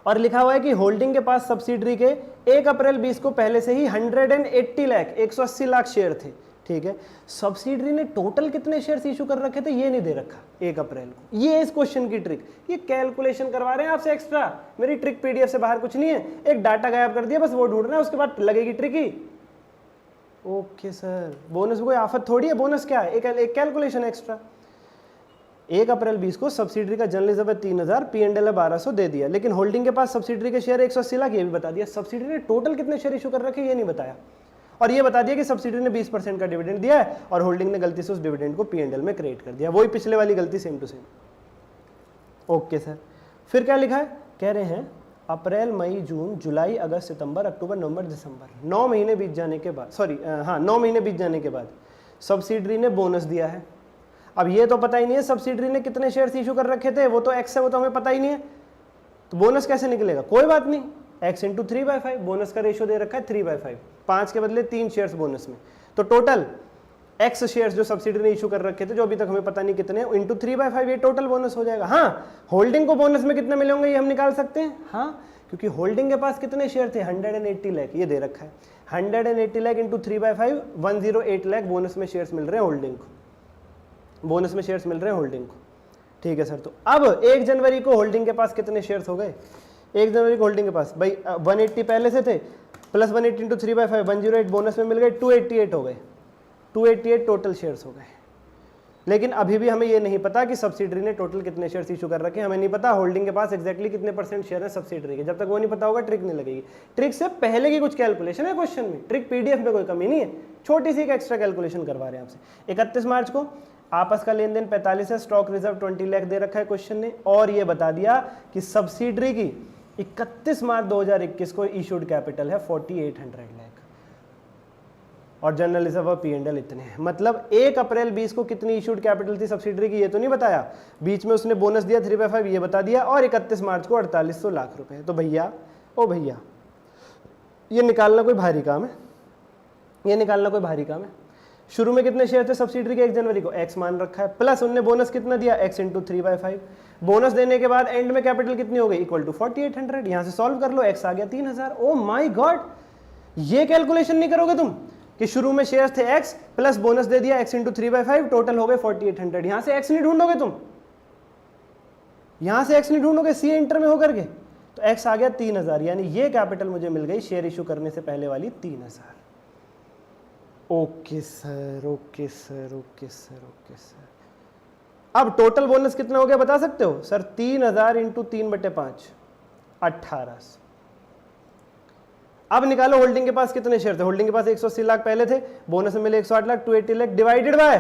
और लिखा हुआ है कि होल्डिंग के पास सब्सिडरी के 1 अप्रैल 20 को पहले से ही 180 लाख 180 लाख शेयर थे। ठीक है, सब्सिडरी ने टोटल कितने शेयर्स इशू कर रखे थे ये नहीं दे रखा 1 अप्रैल को। ये इस क्वेश्चन की ट्रिक, ये कैलकुलेशन करवा रहे हैं आपसे एक्स्ट्रा, मेरी ट्रिक पीडीएफ से बाहर कुछ नहीं है, एक डाटा गायब कर दिया बस, वो ढूंढना है, उसके बाद लगेगी ट्रिक ही। ओके सर, बोनस कोई आफत थोड़ी है, बोनस क्या है, एक कैलकुलेशन एक्स्ट्रा। 1 अप्रैल 20 को सब्सिडरी का जनरल रिजर्व 3000, P&L 1200 दे दिया, लेकिन होल्डिंग के पास सब्सिडरी के शेयर 180 लाख ये भी बता दिया। सब्सिडरी ने टोटल कितने शेयर इशू कर रखे ये नहीं बताया, और ये बता दिया कि सब्सिडरी ने 20% का डिविडेंड दिया है और होल्डिंग ने गलती से उस डिविडेंड को P&L में क्रिएट कर दिया, वही पिछले वाली गलती same to same. Okay sir, फिर क्या लिखा है, कह रहे हैं अप्रैल मई जून जुलाई अगस्त सितंबर अक्टूबर नवंबर दिसंबर, 9 महीने बीत जाने के बाद, 9 महीने बीत जाने के बाद सब्सिडरी ने बोनस दिया है। अब ये तो पता ही नहीं है सब्सिडरी ने कितने शेयर्स इशू कर रखे थे, वो तो एक्स है, वो तो हमें पता ही नहीं है, तो बोनस कैसे निकलेगा, कोई बात नहीं, x इंटू 3/5, बोनस का रेशियो दे रखा है 3/5, 5 के बदले 3 शेयर्स बोनस में, तो टोटल x शेयर्स जो सब्सिडरी ने इशू कर रखे थे, जो अभी तक हमें पता नहीं कितने, इंटू 3/5 ये टोटल बोनस हो जाएगा। हाँ, होल्डिंग को बोनस में कितने मिले होंगे ये हम निकाल सकते हैं, हाँ, क्योंकि होल्डिंग के पास कितने शेयर थे 180 लाख, ये दे रखा है 180 लाख इंटू 3/5, 108 लाख बोनस में शेयर्स मिल रहे हैं होल्डिंग को, बोनस में शेयर्स मिल रहे हैं होल्डिंग को। ठीक है सर, तो अब 1 जनवरी को होल्डिंग के पास कितने शेयर्स हो गए, 1 जनवरी को होल्डिंग के पास भाई 180 पहले से थे, प्लस 180 इंटू 3/5, 108 बोनस में मिल गए, 288 हो गए, 288 टोटल शेयर्स हो गए। लेकिन अभी भी हमें ये नहीं पता कि सब्सिडरी ने टोटल कितने शेयर्स इशू कर रखे, हमें नहीं पता होल्डिंग के पास एक्जैक्टली कितने % शेयर है सब्सिडरी के, जब तक वो नहीं पता होगा ट्रिक नहीं लगेगी। ट्रिक से पहले की कुछ कैलकुलेशन है क्वेश्चन में, ट्रिक पीडीएफ में कोई कमी नहीं है, छोटी सी एक एक्स्ट्रा कैलकुलेशन करवा रहे हैं आपसे। 31 मार्च को आपस का लेन देन 45 है, स्टॉक रिजर्व 20 लाख दे रखा है क्वेश्चन ने, और ये बता दिया कि सब्सिडरी की 31 मार्च 2021 को इशूड कैपिटल है 4800 लाख और जनरल रिजर्व और P&L इतने हैं। मतलब 1 अप्रैल 20 को कितनी इशूड कैपिटल थी सब्सिडरी की ये तो नहीं बताया, बीच में उसने बोनस दिया 3/5 ये बता दिया, और 31 मार्च को 4800 लाख रुपए। तो भैया ओ भैया ये निकालना कोई भारी काम है, ये निकालना कोई भारी काम है। शुरू में कितने शेयर थे सब्सिडरी के 1 जनवरी को, x मान रखा है, प्लस उनने बोनस कितना दिया x इंटू 3/5, बोनस देने के बाद एंड में कैपिटल कितनी हो गई इक्वल टू 4800, यहां से सॉल्व कर लो, x आ गया 3000। ओ माय गॉड, ये कैलकुलेशन नहीं करोगे तुम कि शुरू में शेयर्स थे x प्लस बोनस दे दिया x इंटू 3/5 टोटल हो गए 4800, यहां से x नहीं ढूंढोगे तुम, यहां से x नहीं ढूंढोगे, सी इंटर में होकर के, तो x आ गया 3000, यानी ये कैपिटल मुझे मिल गई शेयर इशू करने से पहले वाली 3000। Okay sir, okay sir, okay sir, okay sir. अब टोटल बोनस कितना हो गया बता सकते हो सर, 3000 इंटू 3/5 1800। अब निकालो होल्डिंग के पास कितने शेयर थे, होल्डिंग के पास 180 लाख पहले थे, बोनस में मिले 108 lakh, 280 lakh divided by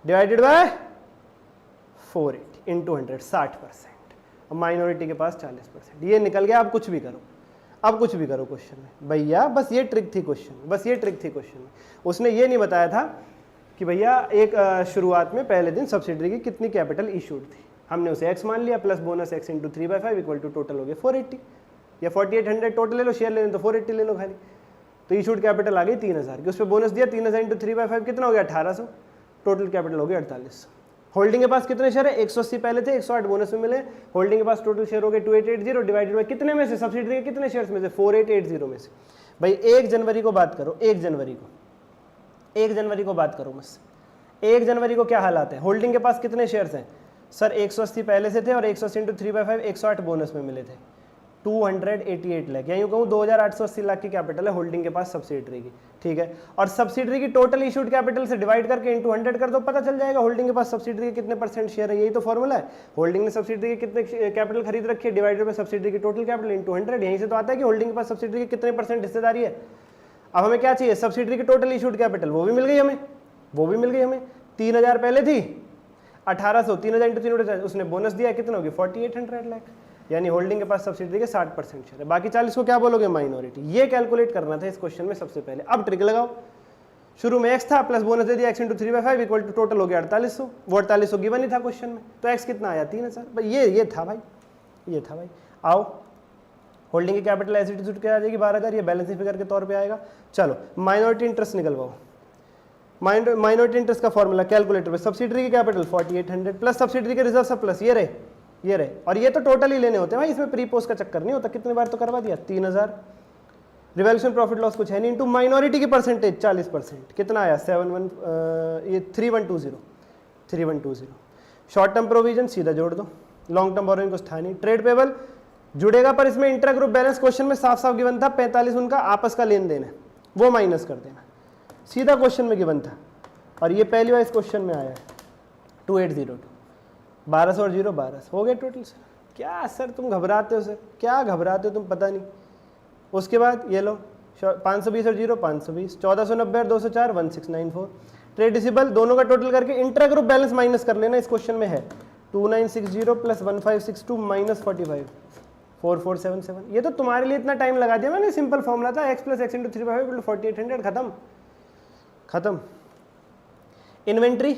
divided by 480 into 100 60%। अब माइनॉरिटी के पास 40%। ये निकल गया। अब कुछ भी करो, अब कुछ भी करो क्वेश्चन में भैया, बस ये ट्रिक थी क्वेश्चन में, बस ये ट्रिक थी क्वेश्चन में। उसने ये नहीं बताया था कि भैया एक शुरुआत में पहले दिन सब्सिडरी की कितनी कैपिटल इशूड थी। हमने उसे x मान लिया plus bonus x into 3/5 equal to total हो गया 480 या 4800 टोटल ले लो, शेयर लेने तो 480 ले लो खाली। तो इशूड कैपिटल आ गई 3000 की, उस पर बोनस दिया 3000 इंटू 3/5 कितना हो गया 1800, टोटल कैपिटल हो गया 4800। होल्डिंग के पास कितने शेयर है 180 पहले थे, 108 बोनस में मिले। होल्डिंग के पास टोटल शेयर हो गए 2880 डिवाइडेड बाय कितने में से, सब्सिडरी के कितने शेयर्स में से 4880 में से। भाई 1 जनवरी को बात करो, 1 जनवरी को बात करो बस। 1 जनवरी को क्या हालात है, होल्डिंग के पास कितने शेयर्स हैं सर 180 पहले से थे और 180 इंटू 3/5 108 बोनस में मिले थे 288 लाख, या यूँ कहूँ 2880 लाख की कैपिटल है होल्डिंग के पास सब्सिडरी की, ठीक है। और सब्सिडरी की टोटल इशूड कैपिटल से डिवाइड करके इंटू 100 कर दो, पता चल जाएगा होल्डिंग के पास सब्सिडरी के कितने परसेंट शेयर है। यही तो फॉर्मूला है, होल्डिंग ने सब्सिडरी के कितने कैपिटल खरीद रखी है डिवाइडेड बाय सब्सिडरी की टोटल कैपिटल इंटू 100। यहीं से तो आता है कि होल्डिंग के पास सब्सिडरी की कितने परसेंट हिस्सेदारी है। अब हमें क्या चाहिए, सब्सिडरी की टोटल इशूड कैपिटल, वो भी मिल गई हमें, वो भी मिल गई हमें। 3000 पहले थी 1800, 3000 इंटू 3 उसने बोनस दिया कितना होगी 4800 लाख, यानी होल्डिंग के पास सब्सिडरी के 60% शेयर है। बाकी 40 को क्या बोलोगे माइनॉरिटी। ये कैलकुलेट करना था इस क्वेश्चन में सबसे पहले। अब ट्रिक लगाओ, शुरू में x था प्लस बोनस दे दिया x into 3/5 equal to total हो गया 4800, वो 4800 गिवन ही था क्वेश्चन में, तो x कितना आया 3000। भाई ये था भाई, ये था भाई। आओ होल्डिंग की कैपिटल एज इट इज क्या आ जाएगी 12000, ये बैलेंसिंग फिगर के तौर पे आएगा। चलो माइनॉरिटी इंटरेस्ट निकलवाओ। माइनॉरिटी इंटरेस्ट का फॉर्मूला कैलकुलेटर पे, सब्सिडरी की कैपिटल 4800 प्लस सब्सिडरी के रिजर्व सरप्लस ये रहे, और ये तो टोटल ही लेने होते हैं भाई, इसमें प्री पोस्ट का चक्कर नहीं होता। कितने बार तो करवा दिया 3000। रिवैल्यूएशन प्रॉफिट लॉस कुछ है नहीं, इनटू माइनॉरिटी की परसेंटेज 40%, कितना आया 3120। शॉर्ट टर्म प्रोविजन सीधा जोड़ दो, लॉन्ग टर्म बोरोइंग कुछ था नहीं। ट्रेड पेबल जुड़ेगा पर इसमें इंट्रा ग्रुप बैलेंस क्वेश्चन में साफ साफ गिवन था 45 उनका आपस का लेन देन है, वो माइनस कर देना, सीधा क्वेश्चन में गिवन था। और ये पहली बार इस क्वेश्चन में आया है 2802, 1200 और 0 1200 हो गए टोटल। सर क्या सर तुम घबराते हो, सर क्या घबराते हो तुम, पता नहीं। उसके बाद ये लो 520 और 0 520, 1490 और 204 1694। ट्रेड रिसीवेबल दोनों का टोटल करके इंट्रा ग्रुप बैलेंस माइनस कर लेना, इस क्वेश्चन में है 2960 प्लस 1562 माइनस 45 4477। ये तो तुम्हारे लिए इतना टाइम लगा दिया मैंने, सिंपल फॉर्मूला था x प्लस x इंटू 3/5 4800, खत्म। इन्वेंट्री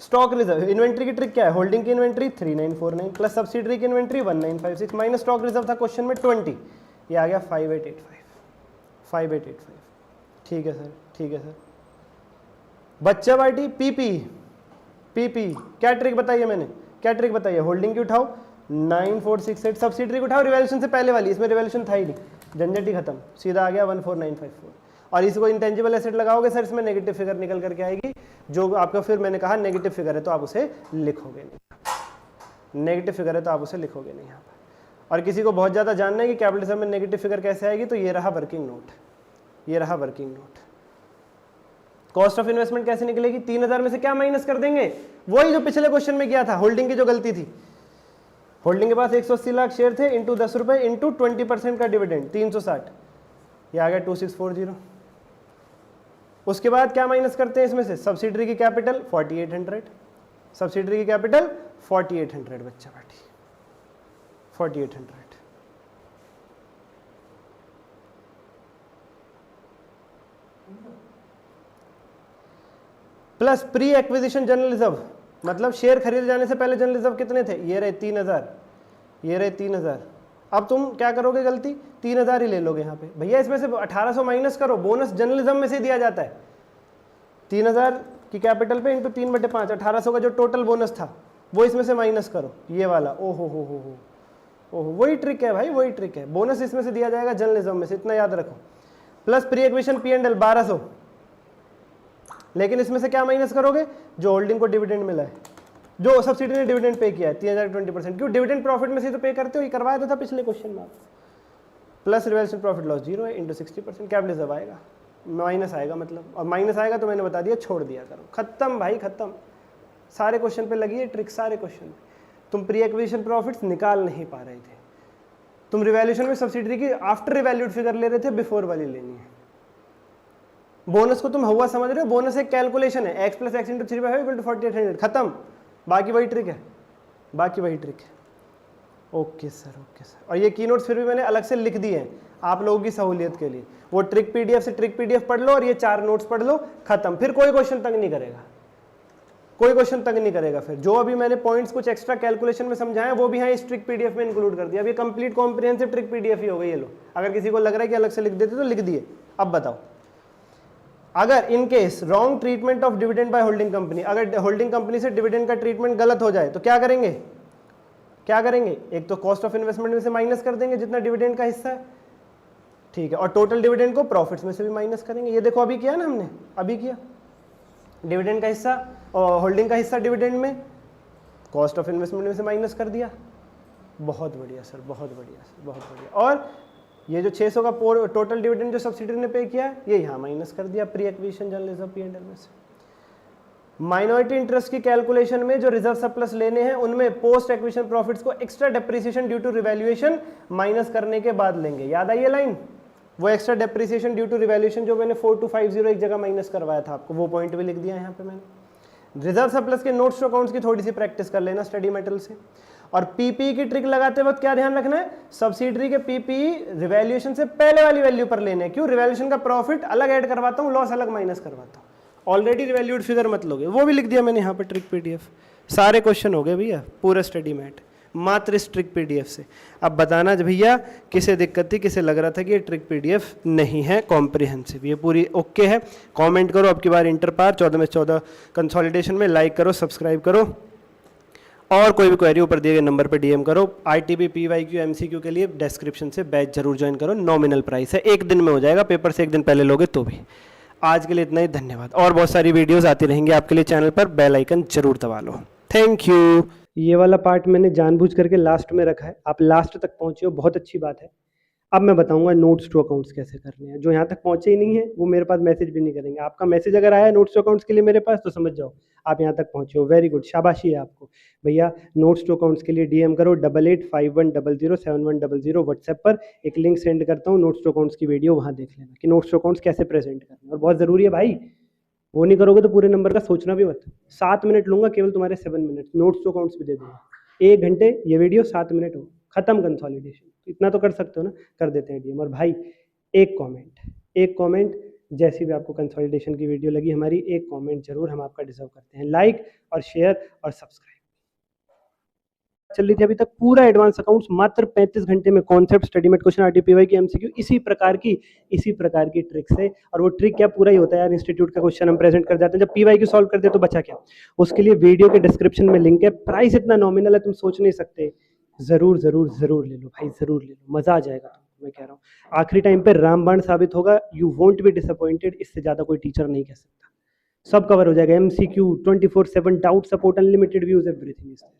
स्टॉक रिजर्व, इन्वेंट्री की ट्रिक क्या है, होल्डिंग की इन्वेंट्री 3949 प्लस सब्सिडरी की इन्वेंट्री 1956 माइनस स्टॉक रिजर्व था क्वेश्चन में 20, ये आ गया 5885। ठीक है सर। बच्चा पार्टी पीपी क्या ट्रिक बताइए मैंने, क्या ट्रिक बताइए, होल्डिंग की उठाओ 9468, सब्सिडरी की उठाओ रिवैल्यूएशन से पहले वाली, इसमें रिवैल्यूएशन था ही नहीं, झंझट ही खत्म, सीधा आ गया 14954। और इसको इंटेंजिबल एसेट लगाओगे सर, इसमें नेगेटिव फिगर निकल करके आएगी, जो आपका फिर मैंने कहा नेगेटिव फिगर है तो आप उसे लिखोगे नहीं, नेगेटिव फिगर है तो आप उसे लिखोगे नहीं यहाँ पर। और किसी को बहुत ज़्यादा जानना है कि कैपिटलिज्म में नेगेटिव फिगर कैसे आएगी, तो ये रहा working note, cost of investment कैसे निकलेगी, 3000 में से क्या माइनस कर देंगे, वही जो पिछले क्वेश्चन में किया था, होल्डिंग की जो गलती थी। होल्डिंग के पास 180 लाख शेयर थे, इंटू 10 रुपए इंटू 20% का डिविडेंड 360, ये आ गया 2640। उसके बाद क्या माइनस करते हैं इसमें से, सब्सिडरी की कैपिटल 4800, सब्सिडरी की कैपिटल 4800 बच्चा party 4800 plus pre acquisition general reserve, मतलब शेयर खरीदे जाने से पहले जनरल रिजर्व कितने थे, ये रहे 3000। अब तुम क्या करोगे गलती, 3000 ही ले लोगे यहाँ पे, भैया इसमें से 1800 माइनस करो, बोनस जर्नलिज्म में से दिया जाता है, 3000 की कैपिटल पे इंटू 3/5, 1800 का जो टोटल बोनस था वो इसमें से माइनस करो, ये वाला, ओहो वही ट्रिक है भाई, वही ट्रिक है, बोनस इसमें से दिया जाएगा जर्नलिज्म में से, इतना याद रखो। प्लस प्री एक्विजिशन P&L 1200, लेकिन इसमें से क्या माइनस करोगे, जो होल्डिंग को डिविडेंड मिला है, जो सब्सिडी ने डिविडेंड पे किया है 3020%, क्यों डिविडेंड प्रॉफिट में से तो पे करते हो, ये करवाया तो था पिछले क्वेश्चन में। प्लस रिवैल्यूएशन प्रॉफिट लॉस 0 है, इंटू 60% कैपिटल रिजर्व आएगा, माइनस आएगा मतलब, और माइनस आएगा तो मैंने बता दिया छोड़ दिया करो, खत्म भाई खत्म। सारे क्वेश्चन पे लगी है ट्रिक, सारे क्वेश्चन। तुम प्री एक्विजिशन प्रॉफिट्स निकाल नहीं पा रहे थे, तुम रिवैल्यूएशन में सब्सिडरी की आफ्टर रिवैल्यूड फिगर ले रहे थे, बिफोर वाली लेनी है, बोनस को तुम हुआ समझ रहे हो, बोनस एक कैलकुलेशन है, x plus X into 3/5 equal to 4800, खत्म, बाकी वही ट्रिक है, बाकी वही ट्रिक है। Okay sir, okay sir. और ये की नोट्स फिर भी मैंने अलग से लिख दिए हैं आप लोगों की सहूलियत के लिए, वो ट्रिक पीडीएफ से ट्रिक पीडीएफ पढ़ लो और ये 4 नोट्स पढ़ लो, खत्म, फिर कोई क्वेश्चन तंग नहीं करेगा, कोई क्वेश्चन तंग नहीं करेगा। फिर जो अभी मैंने पॉइंट्स कुछ एक्स्ट्रा कैलकुलेशन में समझाया वो भी यहाँ इस ट्रिक पीडीएफ में इंक्लूड कर दिया। अब ये कंप्लीट कॉम्प्रिहेंसिव ट्रिक पीडीएफ ही हो गई, ये लो, अगर किसी को लग रहा है कि अलग से लिख देते तो लिख दिए। अब बताओ, अगर in case wrong treatment of dividend by holding company, अगर होल्डिंग कंपनी से डिविडेंड का ट्रीटमेंट गलत हो जाए तो क्या करेंगे, क्या करेंगे, एक तो कॉस्ट ऑफ इन्वेस्टमेंट में से माइनस कर देंगे जितना डिविडेंड का हिस्सा है, ठीक है, और टोटल डिविडेंड को प्रॉफिट्स में से भी माइनस करेंगे। ये देखो अभी किया ना हमने, अभी किया, डिविडेंड का हिस्सा और होल्डिंग का हिस्सा डिविडेंड में, कॉस्ट ऑफ इन्वेस्टमेंट में से माइनस कर दिया। बहुत बढ़िया सर, बहुत बढ़िया सर, बहुत बढ़िया। और ये जो 600 का टोटल डिविडेंड जो सब्सिडियरी ने पे किया है ये यहाँ माइनस कर दिया pre acquisition general reserve P&L में से। माइनॉरिटी इंटरेस्ट की कैलकुलेशन में जो रिजर्व सरप्लस लेने हैं उनमें पोस्ट एक्विजिशन प्रॉफिट्स को extra depreciation due to revaluation minus करने के बाद लेंगे। याद आई ये लाइन, वो extra depreciation due to revaluation जो मैंने 4250 एक जगह माइनस करवाया था आपको, वो पॉइंट भी लिख दिया यहाँ पे मैंने। रिजर्व सरप्लस के नोट्स टू अकाउंट्स की थोड़ी सी प्रैक्टिस कर लेना स्टडी मटेरियल से। और पीपीई की ट्रिक लगाते वक्त क्या ध्यान रखना है, सब्सिडरी के पीपीई रिवैल्यूएशन से पहले वाली वैल्यू पर लेने हैं। क्यों, रिवैल्यूएशन का प्रॉफिट अलग ऐड करवाता हूँ, लॉस अलग माइनस करवाता हूँ, ऑलरेडी रिवैल्यूड फिगर मत लोगे। वो भी लिख दिया मैंने यहाँ पर ट्रिक पीडीएफ, सारे क्वेश्चन हो गए भैया, पूरा स्टडी मैट मात्र इस ट्रिक पीडीएफ से। अब बताना भैया किसे दिक्कत थी, किसे लग रहा था कि ये ट्रिक पीडीएफ नहीं है कॉम्प्रिहेंसिव, ये पूरी ओके है। कमेंट करो, अब की बार इंटर पार 14 में 14 कंसोलिडेशन में लाइक करो, सब्सक्राइब करो, और कोई भी क्वेरी ऊपर दिए गए नंबर पर डीएम करो। आईटीबी पीवाईक्यू एमसीक्यू के लिए डिस्क्रिप्शन से बैच जरूर ज्वाइन करो, नॉमिनल प्राइस है, एक दिन में हो जाएगा, पेपर से एक दिन पहले लोगे तो भी। आज के लिए इतना ही, धन्यवाद। और बहुत सारी वीडियोस आती रहेंगी आपके लिए चैनल पर, बेल आइकन जरूर दबा लो। Thank you. ये वाला पार्ट मैंने जानबूझ करके लास्ट में रखा है, आप लास्ट तक पहुंचे हो, बहुत अच्छी बात है। अब मैं बताऊंगा नोट्स टू अकाउंट्स कैसे करने हैं। जो यहाँ तक पहुंचे ही नहीं है वो मेरे पास मैसेज भी नहीं करेंगे। आपका मैसेज अगर आया नोट्स टू अकाउंट्स के लिए मेरे पास, तो समझ जाओ आप यहाँ तक पहुंचे हो, वेरी गुड, शाबाशी है आपको। भैया नोट्स टू अकाउंट्स के लिए डीएम करो 8851007100 व्हाट्सएप पर, एक लिंक सेंड करता हूँ नोट्स टू अकाउंट्स की वीडियो, वहाँ देख लेना कि नोट्स टू अकाउंट्स कैसे प्रेजेंट करना है। और बहुत ज़रूरी है भाई, वो नहीं करोगे तो पूरे नंबर का सोचना भी मत। 7 मिनट लूंगा केवल तुम्हारे, 7 मिनट नोट्स टू अकाउंट्स भी दे दूंगा, 1 घंटे ये वीडियो, 7 मिनट हो खत्म कंसोलिडेशन। इतना तो कर सकते हो ना, कर देते हैं डीएम। और भाई एक कमेंट जैसी भी आपको कंसोलिडेशन की वीडियो लगी हमारी, एक कमेंट जरूर, हम आपका डिजर्व करते हैं। लाइक और शेयर और सब्सक्राइब। चल रही थी अभी तक पूरा एडवांस अकाउंट्स, मात्र 35 घंटे में कॉन्सेप्ट, स्टडी मेट, क्वेश्चन, आरटीपीवाई की एमसीक्यू, इसी प्रकार की ट्रिक से। और वो ट्रिक क्या, पूरा ही होता है यार, इंस्टीट्यूट का क्वेश्चन हम प्रेजेंट कर जाते हैं, जब पीवाई की सॉल्व करते हैं तो बचा क्या। उसके लिए वीडियो के डिस्क्रिप्शन में लिंक है, प्राइस इतना नॉमिनल है तुम सोच नहीं सकते। जरूर जरूर जरूर ले लो भाई, जरूर ले लो, मजा आ जाएगा तुमको, मैं कह रहा हूँ। आखिरी टाइम पे रामबाण साबित होगा, यू वोंट बी डिसअपॉइंटेड, इससे ज्यादा कोई टीचर नहीं कह सकता। सब कवर हो जाएगा, MCQ 24/7 doubt support, unlimited views, everything is there.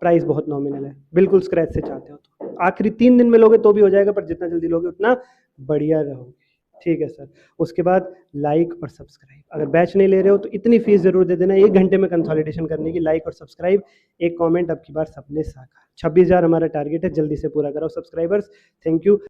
Price बहुत नॉमिनल है, बिल्कुल स्क्रैच से चाहते हो तो आखिरी 3 दिन में लोगे तो भी हो जाएगा, पर जितना जल्दी लोगे उतना बढ़िया रहोगे। ठीक है सर। उसके बाद लाइक और सब्सक्राइब, अगर बैच नहीं ले रहे हो तो इतनी फीस जरूर दे देना, 1 घंटे में कंसोलिडेशन करने की। लाइक और सब्सक्राइब, एक कमेंट, अब की बार सपने साकार। 26,000 हमारा टारगेट है, जल्दी से पूरा करो सब्सक्राइबर्स। Thank you.